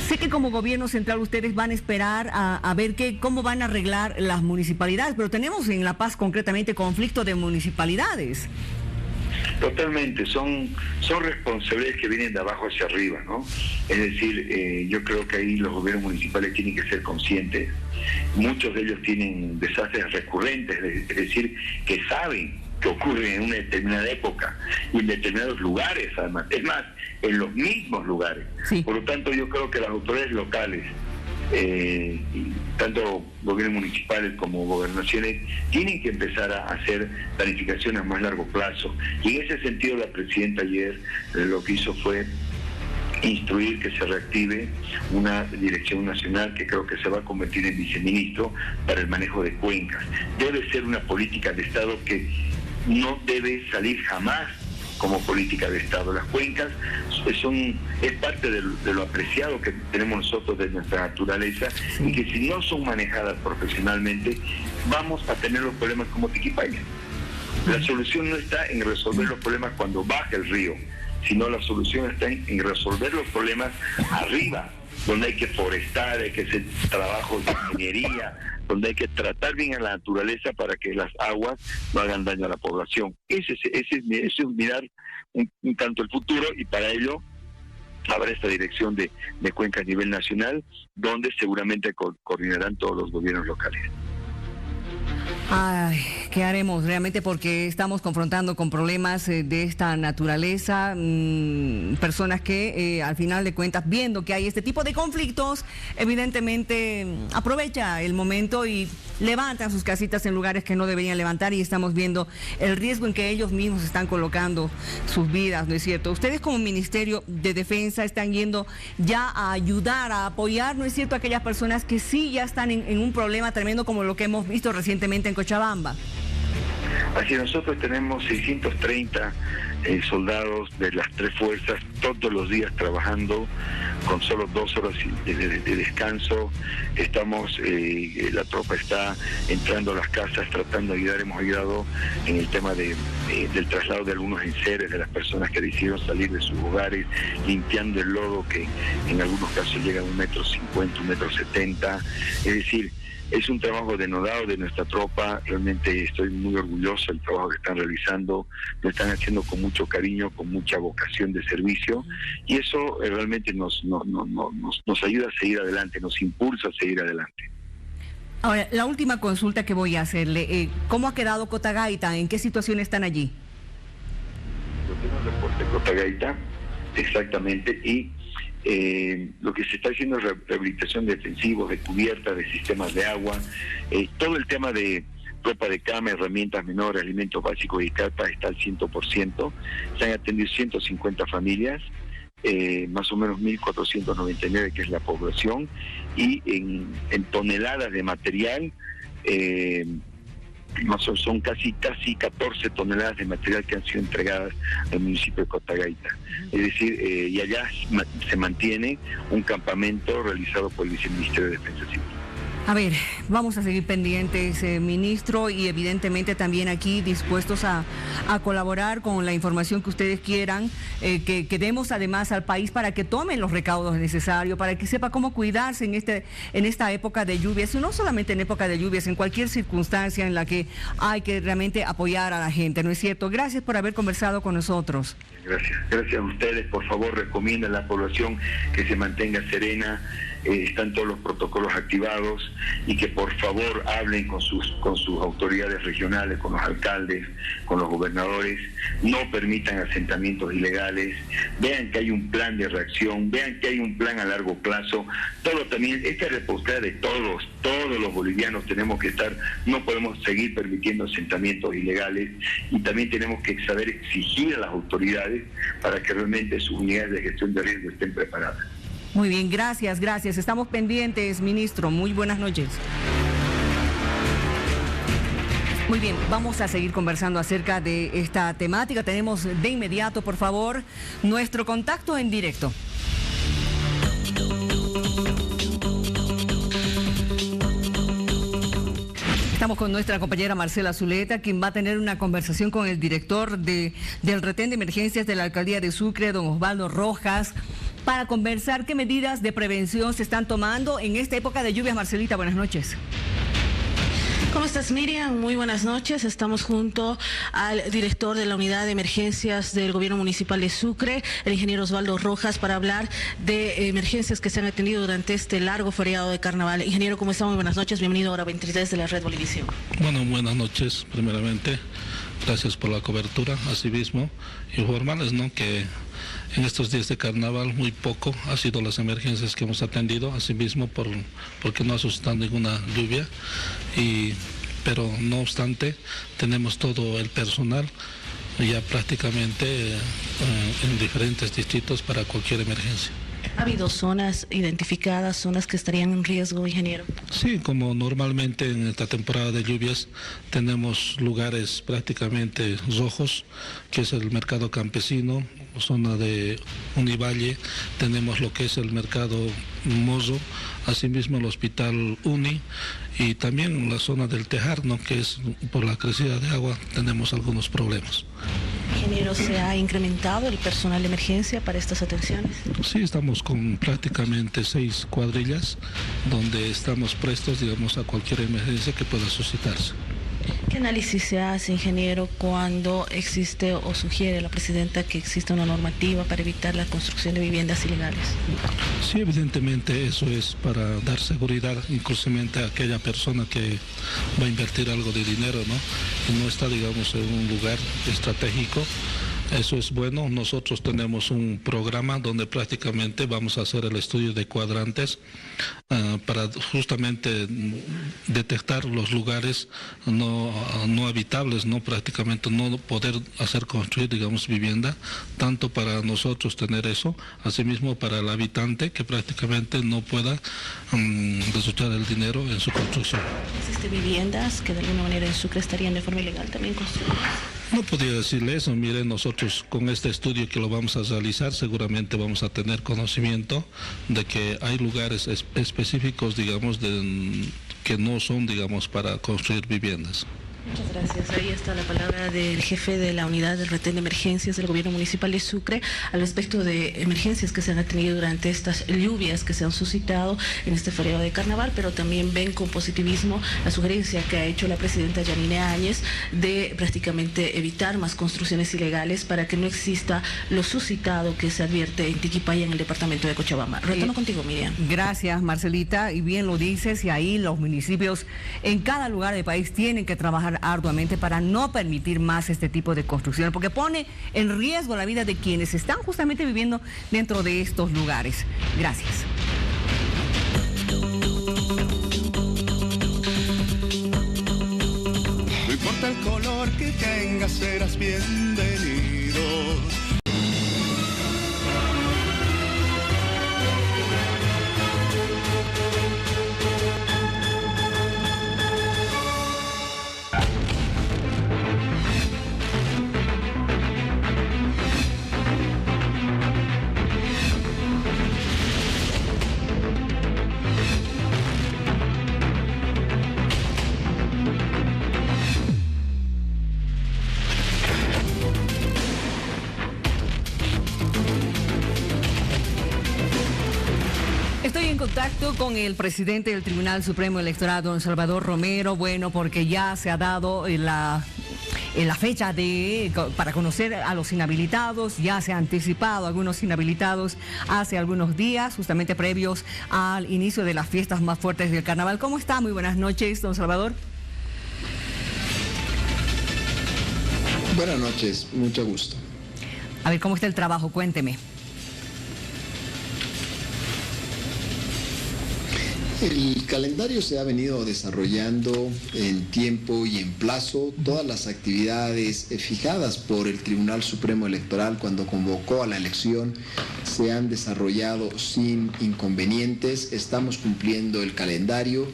Sé que como gobierno central ustedes van a esperar a ver cómo van a arreglar las municipalidades, pero tenemos en La Paz concretamente conflicto de municipalidades. Totalmente, son responsabilidades que vienen de abajo hacia arriba, ¿no? Es decir, yo creo que ahí los gobiernos municipales tienen que ser conscientes. Muchos de ellos tienen desastres recurrentes, es decir, que saben que ocurren en una determinada época y en determinados lugares, además. Es más, en los mismos lugares. Sí. Por lo tanto, yo creo que las autoridades locales, tanto gobiernos municipales como gobernaciones, tienen que empezar a hacer planificaciones a más largo plazo. Y en ese sentido, la presidenta ayer lo que hizo fue instruir que se reactive una dirección nacional que creo que se va a convertir en viceministro para el manejo de cuencas. Debe ser una política de Estado que no debe salir jamás como política de Estado. Las cuencas es parte de lo apreciado que tenemos nosotros de nuestra naturaleza, y que si no son manejadas profesionalmente, vamos a tener los problemas como Tiquipaya. La solución no está en resolver los problemas cuando baja el río, sino la solución está en resolver los problemas arriba, donde hay que forestar, hay que hacer trabajos de ingeniería, donde hay que tratar bien a la naturaleza para que las aguas no hagan daño a la población. Ese es mirar un tanto el futuro, y para ello habrá esta dirección de cuenca a nivel nacional, donde seguramente coordinarán todos los gobiernos locales. Ay, ¿qué haremos realmente? Porque estamos confrontando con problemas de esta naturaleza, personas que al final de cuentas, viendo que hay este tipo de conflictos, evidentemente aprovecha el momento y levantan sus casitas en lugares que no deberían levantar, y estamos viendo el riesgo en que ellos mismos están colocando sus vidas, ¿no es cierto? Ustedes como Ministerio de Defensa están yendo ya a ayudar, a apoyar, ¿no es cierto?, a aquellas personas que sí ya están en un problema tremendo como lo que hemos visto recientemente en Cochabamba. Así, nosotros tenemos 630 soldados de las tres fuerzas todos los días trabajando con solo 2 horas de descanso. Estamos, la tropa está entrando a las casas tratando de ayudar. Hemos ayudado en el tema del traslado de algunos enseres de las personas que decidieron salir de sus hogares, limpiando el lodo que en algunos casos llega a 1,50 m, 1,70 m. Es decir, es un trabajo denodado de nuestra tropa. Realmente estoy muy orgulloso del trabajo que están realizando, lo están haciendo con mucho cariño, con mucha vocación de servicio, y eso realmente nos ayuda a seguir adelante, nos impulsa a seguir adelante. Ahora, la última consulta que voy a hacerle, ¿cómo ha quedado Cotagaita? ¿En qué situación están allí? Yo tengo un reporte de Cotagaita, exactamente, y lo que se está haciendo es rehabilitación de defensivos, de cubierta, de sistemas de agua, todo el tema de ropa de cama, herramientas menores, alimentos básicos y carpas está al 100%. Se han atendido 150 familias, más o menos 1.499, que es la población, y en toneladas de material, son casi 14 toneladas de material que han sido entregadas al municipio de Cotagaita. Es decir, y allá se mantiene un campamento realizado por el Viceministerio de Defensa Civil. A ver, vamos a seguir pendientes, ministro, y evidentemente también aquí dispuestos a colaborar con la información que ustedes quieran, que demos además al país para que tomen los recaudos necesarios, para que sepa cómo cuidarse en esta época de lluvias, y no solamente en época de lluvias, en cualquier circunstancia en la que hay que realmente apoyar a la gente, ¿no es cierto? Gracias por haber conversado con nosotros. Gracias a ustedes. Por favor, recomienden a la población que se mantenga serena. Están todos los protocolos activados, y que por favor hablen con sus autoridades regionales, con los alcaldes, con los gobernadores. No permitan asentamientos ilegales. Vean que hay un plan de reacción, vean que hay un plan a largo plazo. Todo también, esta es responsabilidad de todos los bolivianos. Tenemos que estar, no podemos seguir permitiendo asentamientos ilegales, y también tenemos que saber exigir a las autoridades para que realmente sus unidades de gestión de riesgo estén preparadas. Muy bien, gracias. Estamos pendientes, ministro. Muy buenas noches. Muy bien, vamos a seguir conversando acerca de esta temática. Tenemos de inmediato, por favor, nuestro contacto en directo. Estamos con nuestra compañera Marcela Zuleta, quien va a tener una conversación con el director del retén de emergencias de la Alcaldía de Sucre, don Osvaldo Rojas, para conversar qué medidas de prevención se están tomando en esta época de lluvias. Marcelita, buenas noches. ¿Cómo estás, Miriam? Muy buenas noches. Estamos junto al director de la Unidad de Emergencias del Gobierno Municipal de Sucre, el ingeniero Osvaldo Rojas, para hablar de emergencias que se han atendido durante este largo feriado de carnaval. Ingeniero, ¿cómo está? Muy buenas noches. Bienvenido a Hora 23 de la Red Bolivisión. Bueno, buenas noches, primeramente. Gracias por la cobertura. Asimismo, informarles, ¿no?, que en estos días de carnaval muy poco ha sido las emergencias que hemos atendido, asimismo porque no ha suscitado ninguna lluvia, pero no obstante tenemos todo el personal ya prácticamente en diferentes distritos para cualquier emergencia. ¿Ha habido zonas identificadas, zonas que estarían en riesgo, ingeniero? Sí, como normalmente en esta temporada de lluvias tenemos lugares prácticamente rojos, que es el mercado campesino, zona de Univalle, tenemos lo que es el mercado Mozo, asimismo el hospital Uni y también la zona del Tejar, ¿no?, que es por la crecida de agua, tenemos algunos problemas. Ingeniero, ¿se ha incrementado el personal de emergencia para estas atenciones? Sí, estamos con prácticamente 6 cuadrillas donde estamos prestos, digamos, a cualquier emergencia que pueda suscitarse. ¿Qué análisis se hace, ingeniero, cuando existe o sugiere la presidenta que existe una normativa para evitar la construcción de viviendas ilegales? Sí, evidentemente eso es para dar seguridad inclusivamente a aquella persona que va a invertir algo de dinero, ¿no? Y no está, digamos, en un lugar estratégico. Eso es bueno. Nosotros tenemos un programa donde prácticamente vamos a hacer el estudio de cuadrantes para justamente detectar los lugares no habitables, no prácticamente no poder hacer construir, digamos, vivienda, tanto para nosotros tener eso, asimismo para el habitante que prácticamente no pueda resultar el dinero en su construcción. ¿Existen viviendas que de alguna manera en Sucre estarían de forma ilegal también construidas? No podría decirle eso. Mire, nosotros con este estudio que lo vamos a realizar seguramente vamos a tener conocimiento de que hay lugares específicos, digamos, que no son, digamos, para construir viviendas. Muchas gracias. Ahí está la palabra del jefe de la unidad del retén de emergencias del gobierno municipal de Sucre al respecto de emergencias que se han tenido durante estas lluvias que se han suscitado en este feriado de carnaval, pero también ven con positivismo la sugerencia que ha hecho la presidenta Yanine Áñez de prácticamente evitar más construcciones ilegales para que no exista lo suscitado que se advierte en Tiquipaya, en el departamento de Cochabamba. Retorno contigo, Miriam. Gracias, Marcelita, y bien lo dices, y ahí los municipios en cada lugar del país tienen que trabajar arduamente para no permitir más este tipo de construcciones, porque pone en riesgo la vida de quienes están justamente viviendo dentro de estos lugares. Gracias. No importa el color que tengas, serás bienvenido. Estoy en contacto con el presidente del Tribunal Supremo Electoral, don Salvador Romero, bueno, porque ya se ha dado la fecha para conocer a los inhabilitados, ya se ha anticipado algunos inhabilitados hace algunos días, justamente previos al inicio de las fiestas más fuertes del carnaval. ¿Cómo está? Muy buenas noches, don Salvador. Buenas noches, mucho gusto. A ver, ¿cómo está el trabajo? Cuénteme. El calendario se ha venido desarrollando en tiempo y en plazo. Todas las actividades fijadas por el Tribunal Supremo Electoral cuando convocó a la elección se han desarrollado sin inconvenientes. Estamos cumpliendo el calendario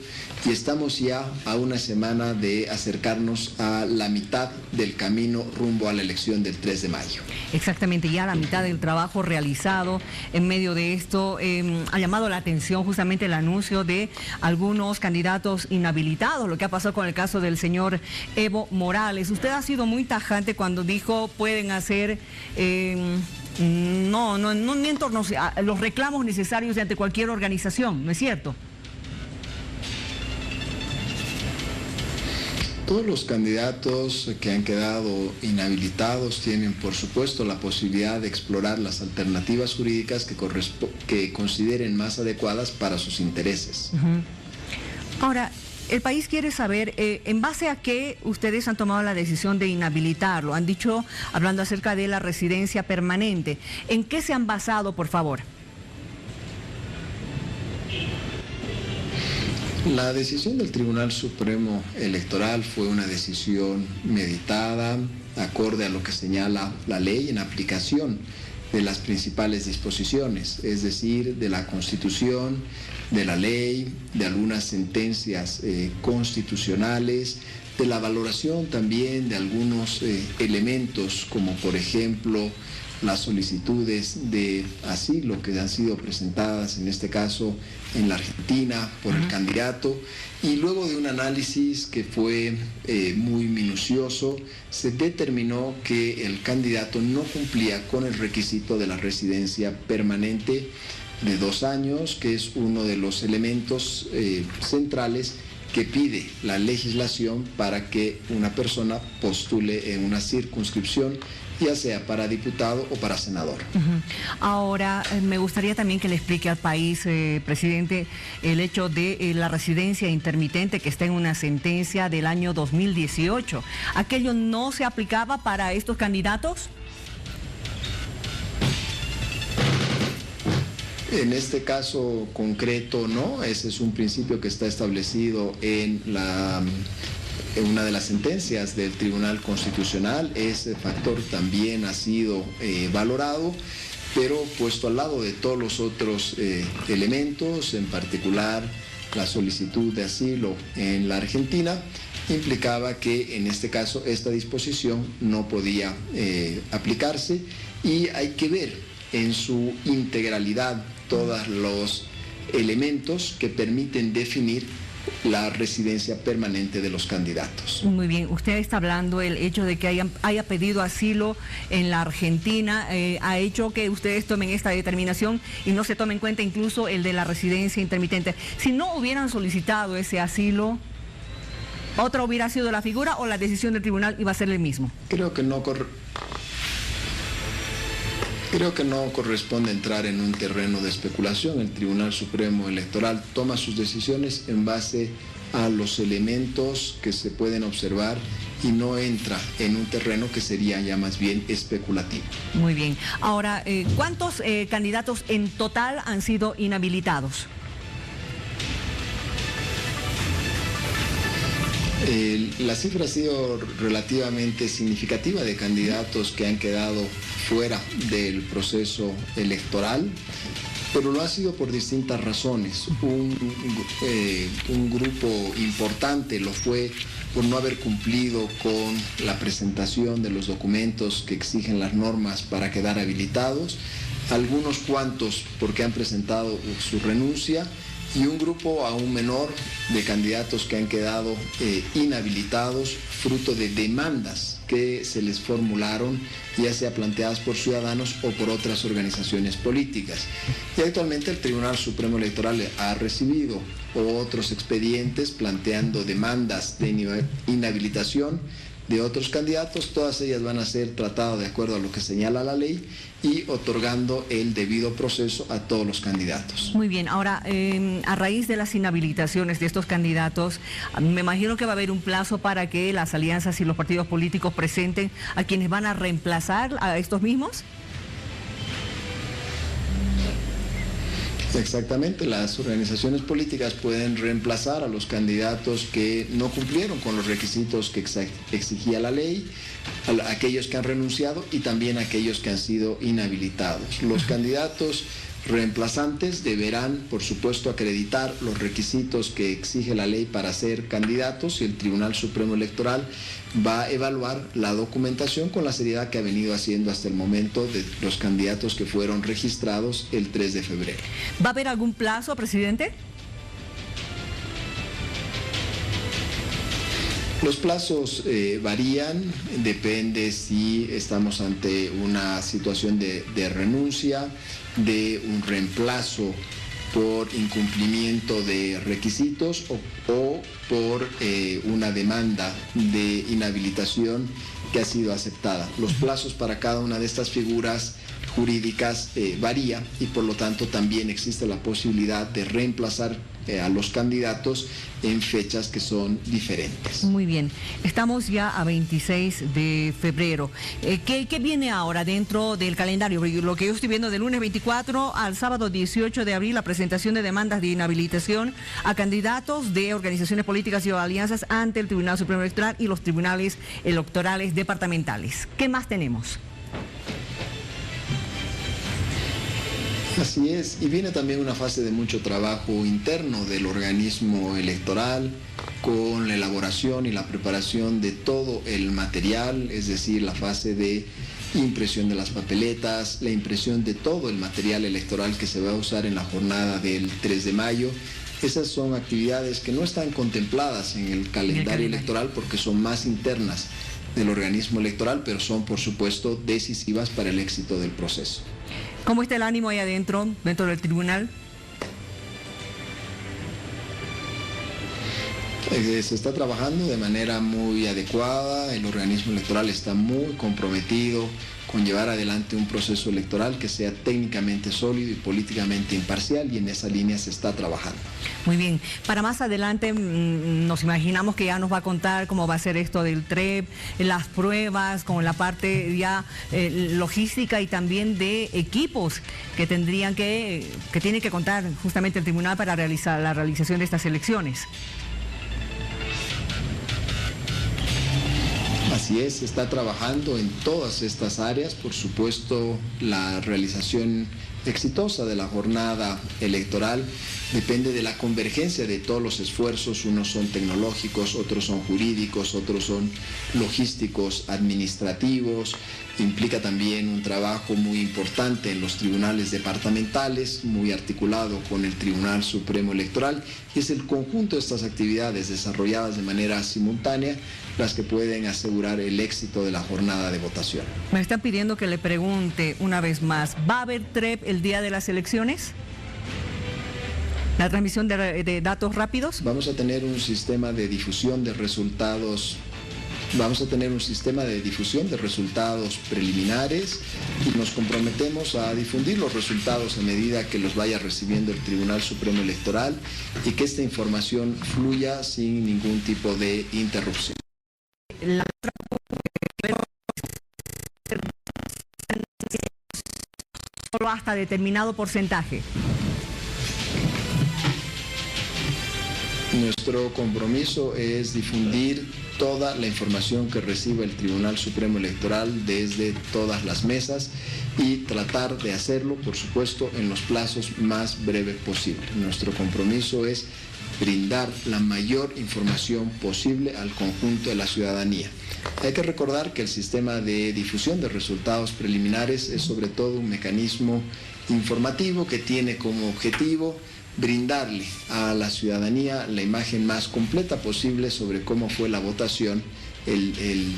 y estamos ya a una semana de acercarnos a la mitad del camino rumbo a la elección del 3 de mayo. Exactamente, ya la mitad del trabajo realizado. En medio de esto ha llamado la atención justamente el anuncio de algunos candidatos inhabilitados, lo que ha pasado con el caso del señor Evo Morales. Usted ha sido muy tajante cuando dijo pueden hacer los reclamos necesarios ante cualquier organización, ¿no es cierto? Todos los candidatos que han quedado inhabilitados tienen, por supuesto, la posibilidad de explorar las alternativas jurídicas que consideren más adecuadas para sus intereses. Ahora, el país quiere saber, ¿en base a qué ustedes han tomado la decisión de inhabilitarlo? Han dicho, hablando acerca de la residencia permanente. ¿En qué se han basado, por favor? La decisión del Tribunal Supremo Electoral fue una decisión meditada, acorde a lo que señala la ley, en aplicación de las principales disposiciones, es decir, de la Constitución, de la ley, de algunas sentencias constitucionales, de la valoración también de algunos elementos, como por ejemplo las solicitudes de asilo que han sido presentadas, en este caso en la Argentina, por el candidato, y luego de un análisis que fue muy minucioso, se determinó que el candidato no cumplía con el requisito de la residencia permanente de 2 años, que es uno de los elementos centrales que pide la legislación para que una persona postule en una circunscripción, ya sea para diputado o para senador. Ahora, me gustaría también que le explique al país, presidente, el hecho de la residencia intermitente que está en una sentencia del año 2018. ¿Aquello no se aplicaba para estos candidatos? En este caso concreto no, ese es un principio que está establecido en una de las sentencias del Tribunal Constitucional. Ese factor también ha sido valorado, pero puesto al lado de todos los otros elementos, en particular la solicitud de asilo en la Argentina, implicaba que en este caso esta disposición no podía aplicarse, y hay que ver en su integralidad todos los elementos que permiten definir la residencia permanente de los candidatos. Muy bien, usted está hablando el hecho de que haya pedido asilo en la Argentina, ha hecho que ustedes tomen esta determinación y no se tome en cuenta incluso el de la residencia intermitente. Si no hubieran solicitado ese asilo, ¿otra hubiera sido la figura o la decisión del tribunal iba a ser el mismo? Creo que no corresponde entrar en un terreno de especulación. El Tribunal Supremo Electoral toma sus decisiones en base a los elementos que se pueden observar y no entra en un terreno que sería ya más bien especulativo. Muy bien. Ahora, ¿cuántos candidatos en total han sido inhabilitados? La cifra ha sido relativamente significativa de candidatos que han quedado fuera del proceso electoral, pero lo ha sido por distintas razones. Un grupo importante lo fue por no haber cumplido con la presentación de los documentos que exigen las normas para quedar habilitados, algunos cuantos porque han presentado su renuncia, y un grupo aún menor de candidatos que han quedado inhabilitados fruto de demandas que se les formularon, ya sea planteadas por ciudadanos o por otras organizaciones políticas. Y actualmente el Tribunal Supremo Electoral ha recibido otros expedientes planteando demandas de inhabilitación de otros candidatos. Todas ellas van a ser tratadas de acuerdo a lo que señala la ley y otorgando el debido proceso a todos los candidatos. Muy bien, ahora a raíz de las inhabilitaciones de estos candidatos, me imagino que va a haber un plazo para que las alianzas y los partidos políticos presenten a quienes van a reemplazar a estos mismos. Exactamente, las organizaciones políticas pueden reemplazar a los candidatos que no cumplieron con los requisitos que exigía la ley, a aquellos que han renunciado y también a aquellos que han sido inhabilitados. Los candidatos reemplazantes deberán, por supuesto, acreditar los requisitos que exige la ley para ser candidatos, y el Tribunal Supremo Electoral va a evaluar la documentación con la seriedad que ha venido haciendo hasta el momento de los candidatos que fueron registrados el 3 de febrero. ¿Va a haber algún plazo, presidente? Los plazos varían, depende si estamos ante una situación de renuncia, de un reemplazo por incumplimiento de requisitos o por una demanda de inhabilitación que ha sido aceptada. Los plazos para cada una de estas figuras jurídicas varía, y por lo tanto también existe la posibilidad de reemplazar a los candidatos en fechas que son diferentes. Muy bien, estamos ya a 26 de febrero. ¿Qué viene ahora dentro del calendario? Lo que yo estoy viendo, del lunes 24 al sábado 18 de abril, la presentación de demandas de inhabilitación a candidatos de organizaciones políticas y o alianzas ante el Tribunal Supremo Electoral y los tribunales electorales departamentales. ¿Qué más tenemos? Así es, y viene también una fase de mucho trabajo interno del organismo electoral con la elaboración y la preparación de todo el material, es decir, la fase de impresión de las papeletas, la impresión de todo el material electoral que se va a usar en la jornada del 3 de mayo. Esas son actividades que no están contempladas en el calendario electoral porque son más internas del organismo electoral, pero son por supuesto decisivas para el éxito del proceso. ¿Cómo está el ánimo ahí adentro, dentro del tribunal? Se está trabajando de manera muy adecuada, el organismo electoral está muy comprometido con llevar adelante un proceso electoral que sea técnicamente sólido y políticamente imparcial, y en esa línea se está trabajando. Muy bien, para más adelante nos imaginamos que ya nos va a contar cómo va a ser esto del TREP, las pruebas, con la parte ya logística y también de equipos que tiene que contar justamente el tribunal para realizar la realización de estas elecciones. Así es, se está trabajando en todas estas áreas, por supuesto la realización exitosa de la jornada electoral depende de la convergencia de todos los esfuerzos, unos son tecnológicos, otros son jurídicos, otros son logísticos, administrativos, implica también un trabajo muy importante en los tribunales departamentales, muy articulado con el Tribunal Supremo Electoral, y es el conjunto de estas actividades desarrolladas de manera simultánea las que pueden asegurar el éxito de la jornada de votación. Me están pidiendo que le pregunte una vez más, ¿va a haber TREP el día de las elecciones? ¿La transmisión de datos rápidos? Vamos a tener un sistema de difusión de resultados. Vamos a tener un sistema de difusión de resultados preliminares y nos comprometemos a difundir los resultados a medida que los vaya recibiendo el Tribunal Supremo Electoral y que esta información fluya sin ningún tipo de interrupción. Solo hasta determinado porcentaje. Nuestro compromiso es difundir toda la información que reciba el Tribunal Supremo Electoral desde todas las mesas y tratar de hacerlo, por supuesto, en los plazos más breves posibles. Nuestro compromiso es brindar la mayor información posible al conjunto de la ciudadanía. Hay que recordar que el sistema de difusión de resultados preliminares es sobre todo un mecanismo informativo que tiene como objetivo brindarle a la ciudadanía la imagen más completa posible sobre cómo fue la votación el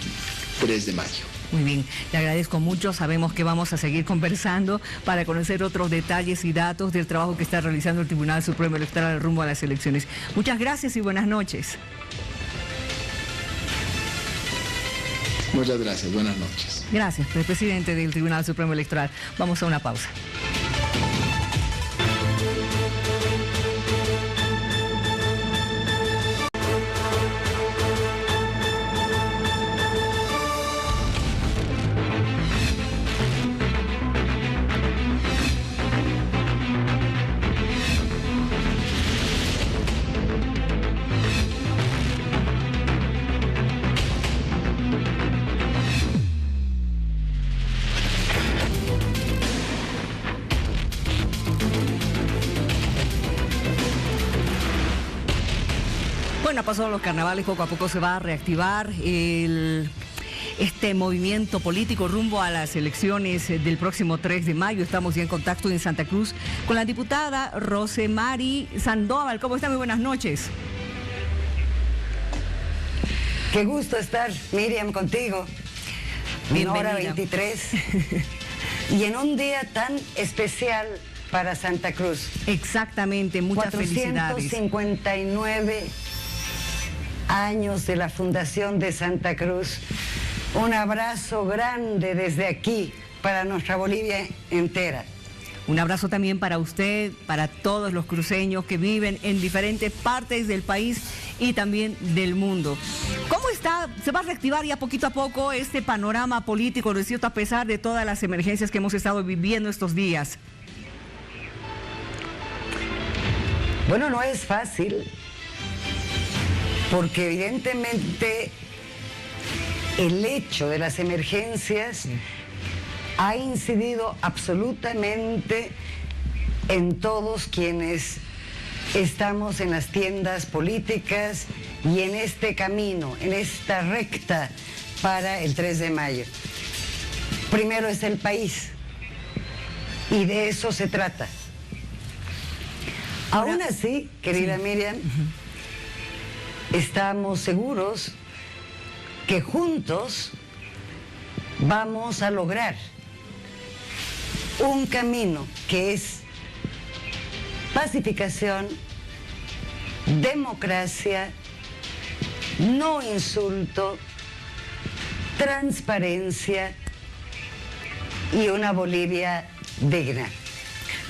3 de mayo. Muy bien, le agradezco mucho, sabemos que vamos a seguir conversando para conocer otros detalles y datos del trabajo que está realizando el Tribunal Supremo Electoral rumbo a las elecciones. Muchas gracias y buenas noches. Muchas gracias, buenas noches. Gracias, presidente del Tribunal Supremo Electoral. Vamos a una pausa. Bueno, ha pasado los carnavales, poco a poco se va a reactivar este movimiento político rumbo a las elecciones del próximo 3 de mayo. Estamos ya en contacto en Santa Cruz con la diputada Rosemary Sandoval. ¿Cómo está? Muy buenas noches. Qué gusto estar, Miriam, contigo. En hora 23 y en un día tan especial para Santa Cruz. Exactamente, muchas felicidades. 459 años de la fundación de Santa Cruz. Un abrazo grande desde aquí para nuestra Bolivia entera. Un abrazo también para usted, para todos los cruceños que viven en diferentes partes del país y también del mundo. ¿Cómo está? ¿Se va a reactivar ya poquito a poco este panorama político, ¿no es cierto?, a pesar de todas las emergencias que hemos estado viviendo estos días? Bueno, no es fácil, porque evidentemente el hecho de las emergencias ha incidido absolutamente en todos quienes estamos en las tiendas políticas y en este camino, en esta recta para el 3 de mayo. Primero es el país, y de eso se trata. Aún así, querida Miriam, estamos seguros que juntos vamos a lograr un camino que es pacificación, democracia, no insulto, transparencia y una Bolivia digna.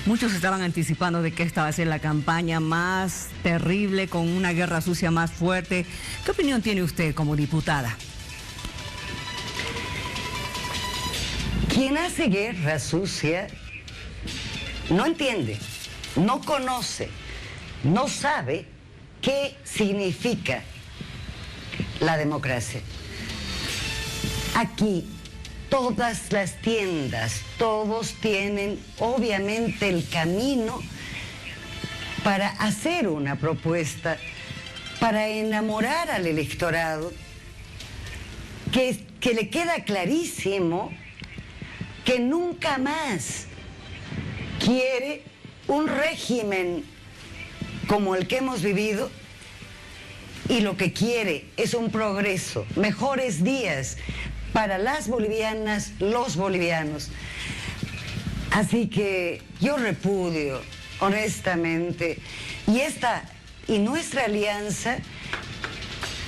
Muchos estaban anticipando de que esta va a ser la campaña más terrible, con una guerra sucia más fuerte. ¿Qué opinión tiene usted como diputada? Quien hace guerra sucia no entiende, no conoce, no sabe qué significa la democracia. Aquí todas las tiendas, todos tienen obviamente el camino para hacer una propuesta, para enamorar al electorado, que le queda clarísimo que nunca más quiere un régimen como el que hemos vivido, y lo que quiere es un progreso, mejores días para las bolivianas, los bolivianos. Así que yo repudio honestamente y nuestra alianza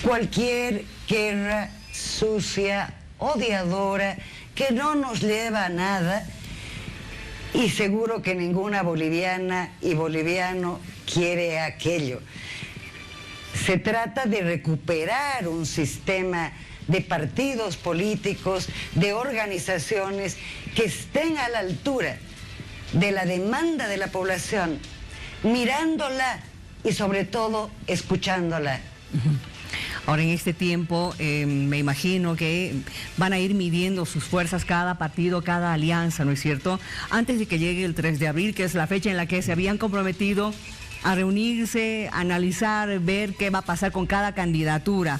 cualquier guerra sucia, odiadora, que no nos lleva a nada, y seguro que ninguna boliviana y boliviano quiere aquello. Se trata de recuperar un sistema de partidos políticos, de organizaciones que estén a la altura de la demanda de la población, mirándola y sobre todo escuchándola. Ahora, en este tiempo, me imagino que van a ir midiendo sus fuerzas cada partido, cada alianza, ¿no es cierto? Antes de que llegue el 3 de abril, que es la fecha en la que se habían comprometido a reunirse, analizar, ver qué va a pasar con cada candidatura.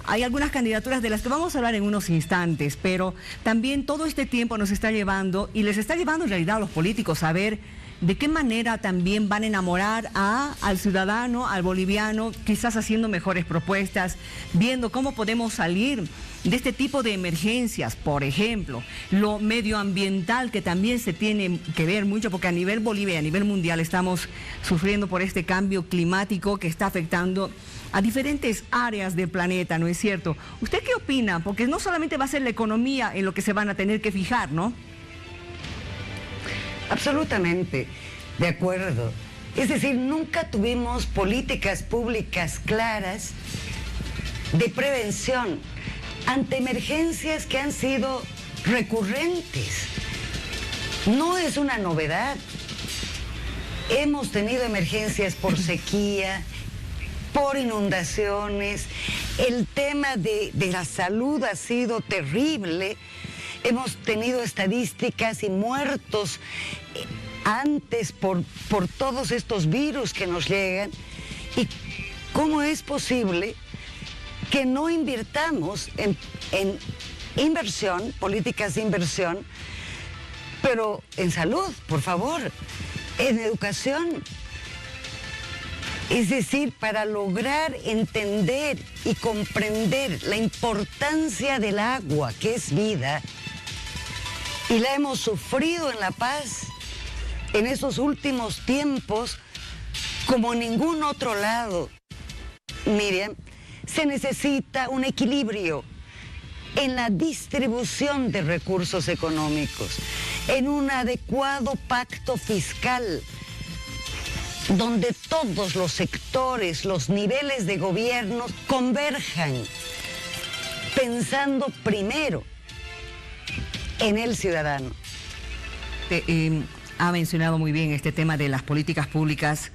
Hay algunas candidaturas de las que vamos a hablar en unos instantes, pero también todo este tiempo nos está llevando, y les está llevando en realidad a los políticos a ver de qué manera también van a enamorar al ciudadano, al boliviano, quizás haciendo mejores propuestas, viendo cómo podemos salir de este tipo de emergencias. Por ejemplo, lo medioambiental, que también se tiene que ver mucho, porque a nivel Bolivia y a nivel mundial estamos sufriendo por este cambio climático que está afectando a diferentes áreas del planeta, ¿no es cierto? ¿Usted qué opina? Porque no solamente va a ser la economía en lo que se van a tener que fijar, ¿no? Absolutamente, de acuerdo. Es decir, nunca tuvimos políticas públicas claras de prevención ante emergencias que han sido recurrentes. No es una novedad. Hemos tenido emergencias por sequía, por inundaciones. El tema de la salud ha sido terrible. Hemos tenido estadísticas y muertos antes por todos estos virus que nos llegan. ¿Y cómo es posible que no invirtamos en inversión, políticas de inversión, pero en salud, por favor, en educación? Es decir, para lograr entender y comprender la importancia del agua, que es vida, y la hemos sufrido en La Paz en esos últimos tiempos como en ningún otro lado. Miriam, se necesita un equilibrio en la distribución de recursos económicos, en un adecuado pacto fiscal, donde todos los sectores, los niveles de gobierno converjan, pensando primero en el ciudadano. Ha mencionado muy bien este tema de las políticas públicas,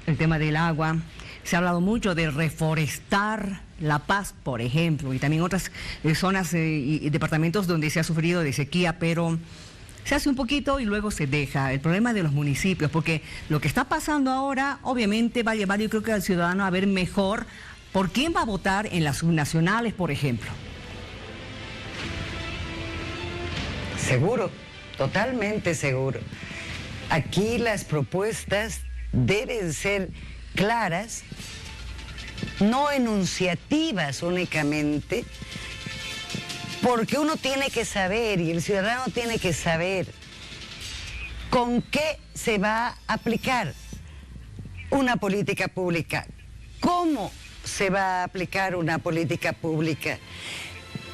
el tema del agua. Se ha hablado mucho de reforestar La Paz, por ejemplo, y también otras zonas y departamentos donde se ha sufrido de sequía, pero se hace un poquito y luego se deja. El problema de los municipios, porque lo que está pasando ahora obviamente va a llevar, yo creo que al ciudadano a ver mejor por quién va a votar en las subnacionales, por ejemplo. Seguro, totalmente seguro. Aquí las propuestas deben ser claras, no enunciativas únicamente, porque uno tiene que saber y el ciudadano tiene que saber con qué se va a aplicar una política pública, cómo se va a aplicar una política pública,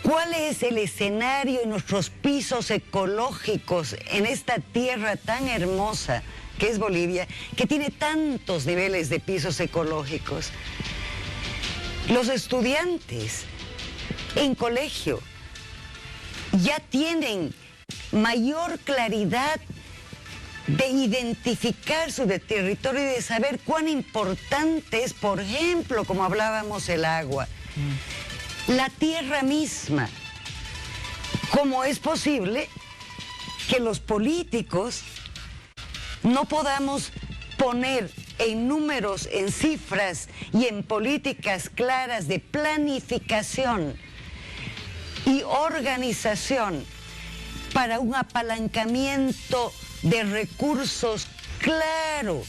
cuál es el escenario y nuestros pisos ecológicos en esta tierra tan hermosa que es Bolivia, que tiene tantos niveles de pisos ecológicos. Los estudiantes en colegio ya tienen mayor claridad de identificar su territorio y de saber cuán importante es, por ejemplo, como hablábamos, el agua, la tierra misma. ¿Cómo es posible que los políticos no podamos poner en números, en cifras y en políticas claras de planificación y organización para un apalancamiento de recursos claro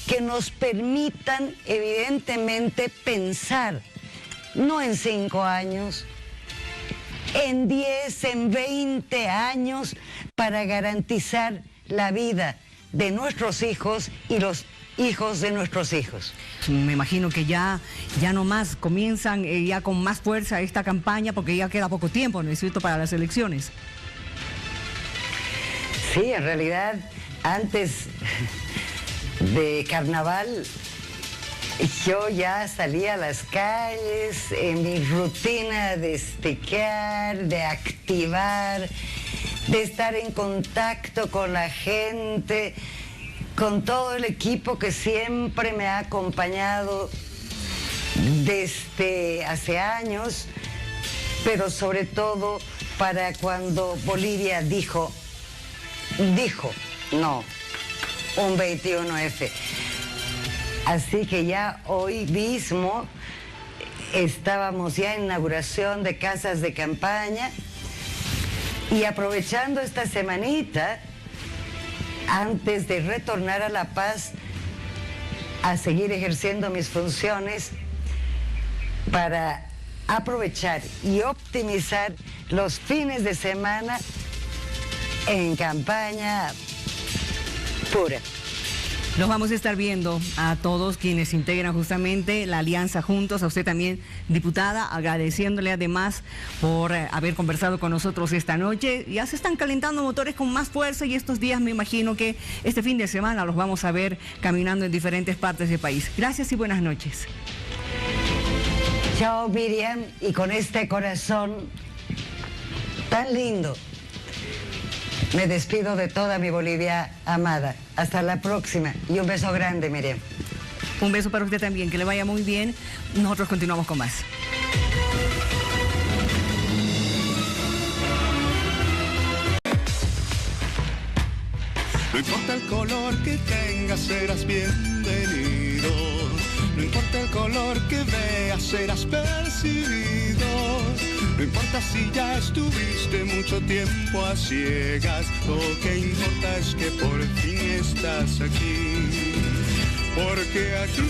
que nos permitan evidentemente pensar no en 5 años, en 10, en 20 años para garantizar la vida de nuestros hijos y los hijos de nuestros hijos? Me imagino que ya no más comienzan ya con más fuerza esta campaña porque ya queda poco tiempo, ¿no es cierto?, para las elecciones. Sí, en realidad, antes de carnaval, yo ya salía a las calles en mi rutina de estiquear, de activar, de estar en contacto con la gente, con todo el equipo que siempre me ha acompañado desde hace años, pero sobre todo para cuando Bolivia dijo no, un 21F. Así que ya hoy mismo estábamos ya en inauguración de casas de campaña y aprovechando esta semanita, antes de retornar a La Paz a seguir ejerciendo mis funciones, para aprovechar y optimizar los fines de semana en campaña pura. Los vamos a estar viendo a todos quienes integran justamente la Alianza Juntos, a usted también, diputada, agradeciéndole además por haber conversado con nosotros esta noche. Ya se están calentando motores con más fuerza y estos días me imagino que este fin de semana los vamos a ver caminando en diferentes partes del país. Gracias y buenas noches. Chao, Miriam, y con este corazón tan lindo, me despido de toda mi Bolivia amada. Hasta la próxima y un beso grande, Miriam. Un beso para usted también, que le vaya muy bien. Nosotros continuamos con más. No importa el color que tengas, serás bienvenido. No importa el color que veas, serás percibido. No importa si ya estuviste mucho tiempo a ciegas, lo que importa es que por fin estás aquí. Porque aquí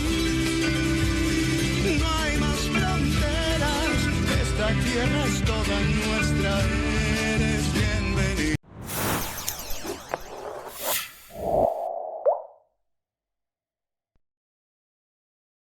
no hay más fronteras, esta tierra es toda nuestra.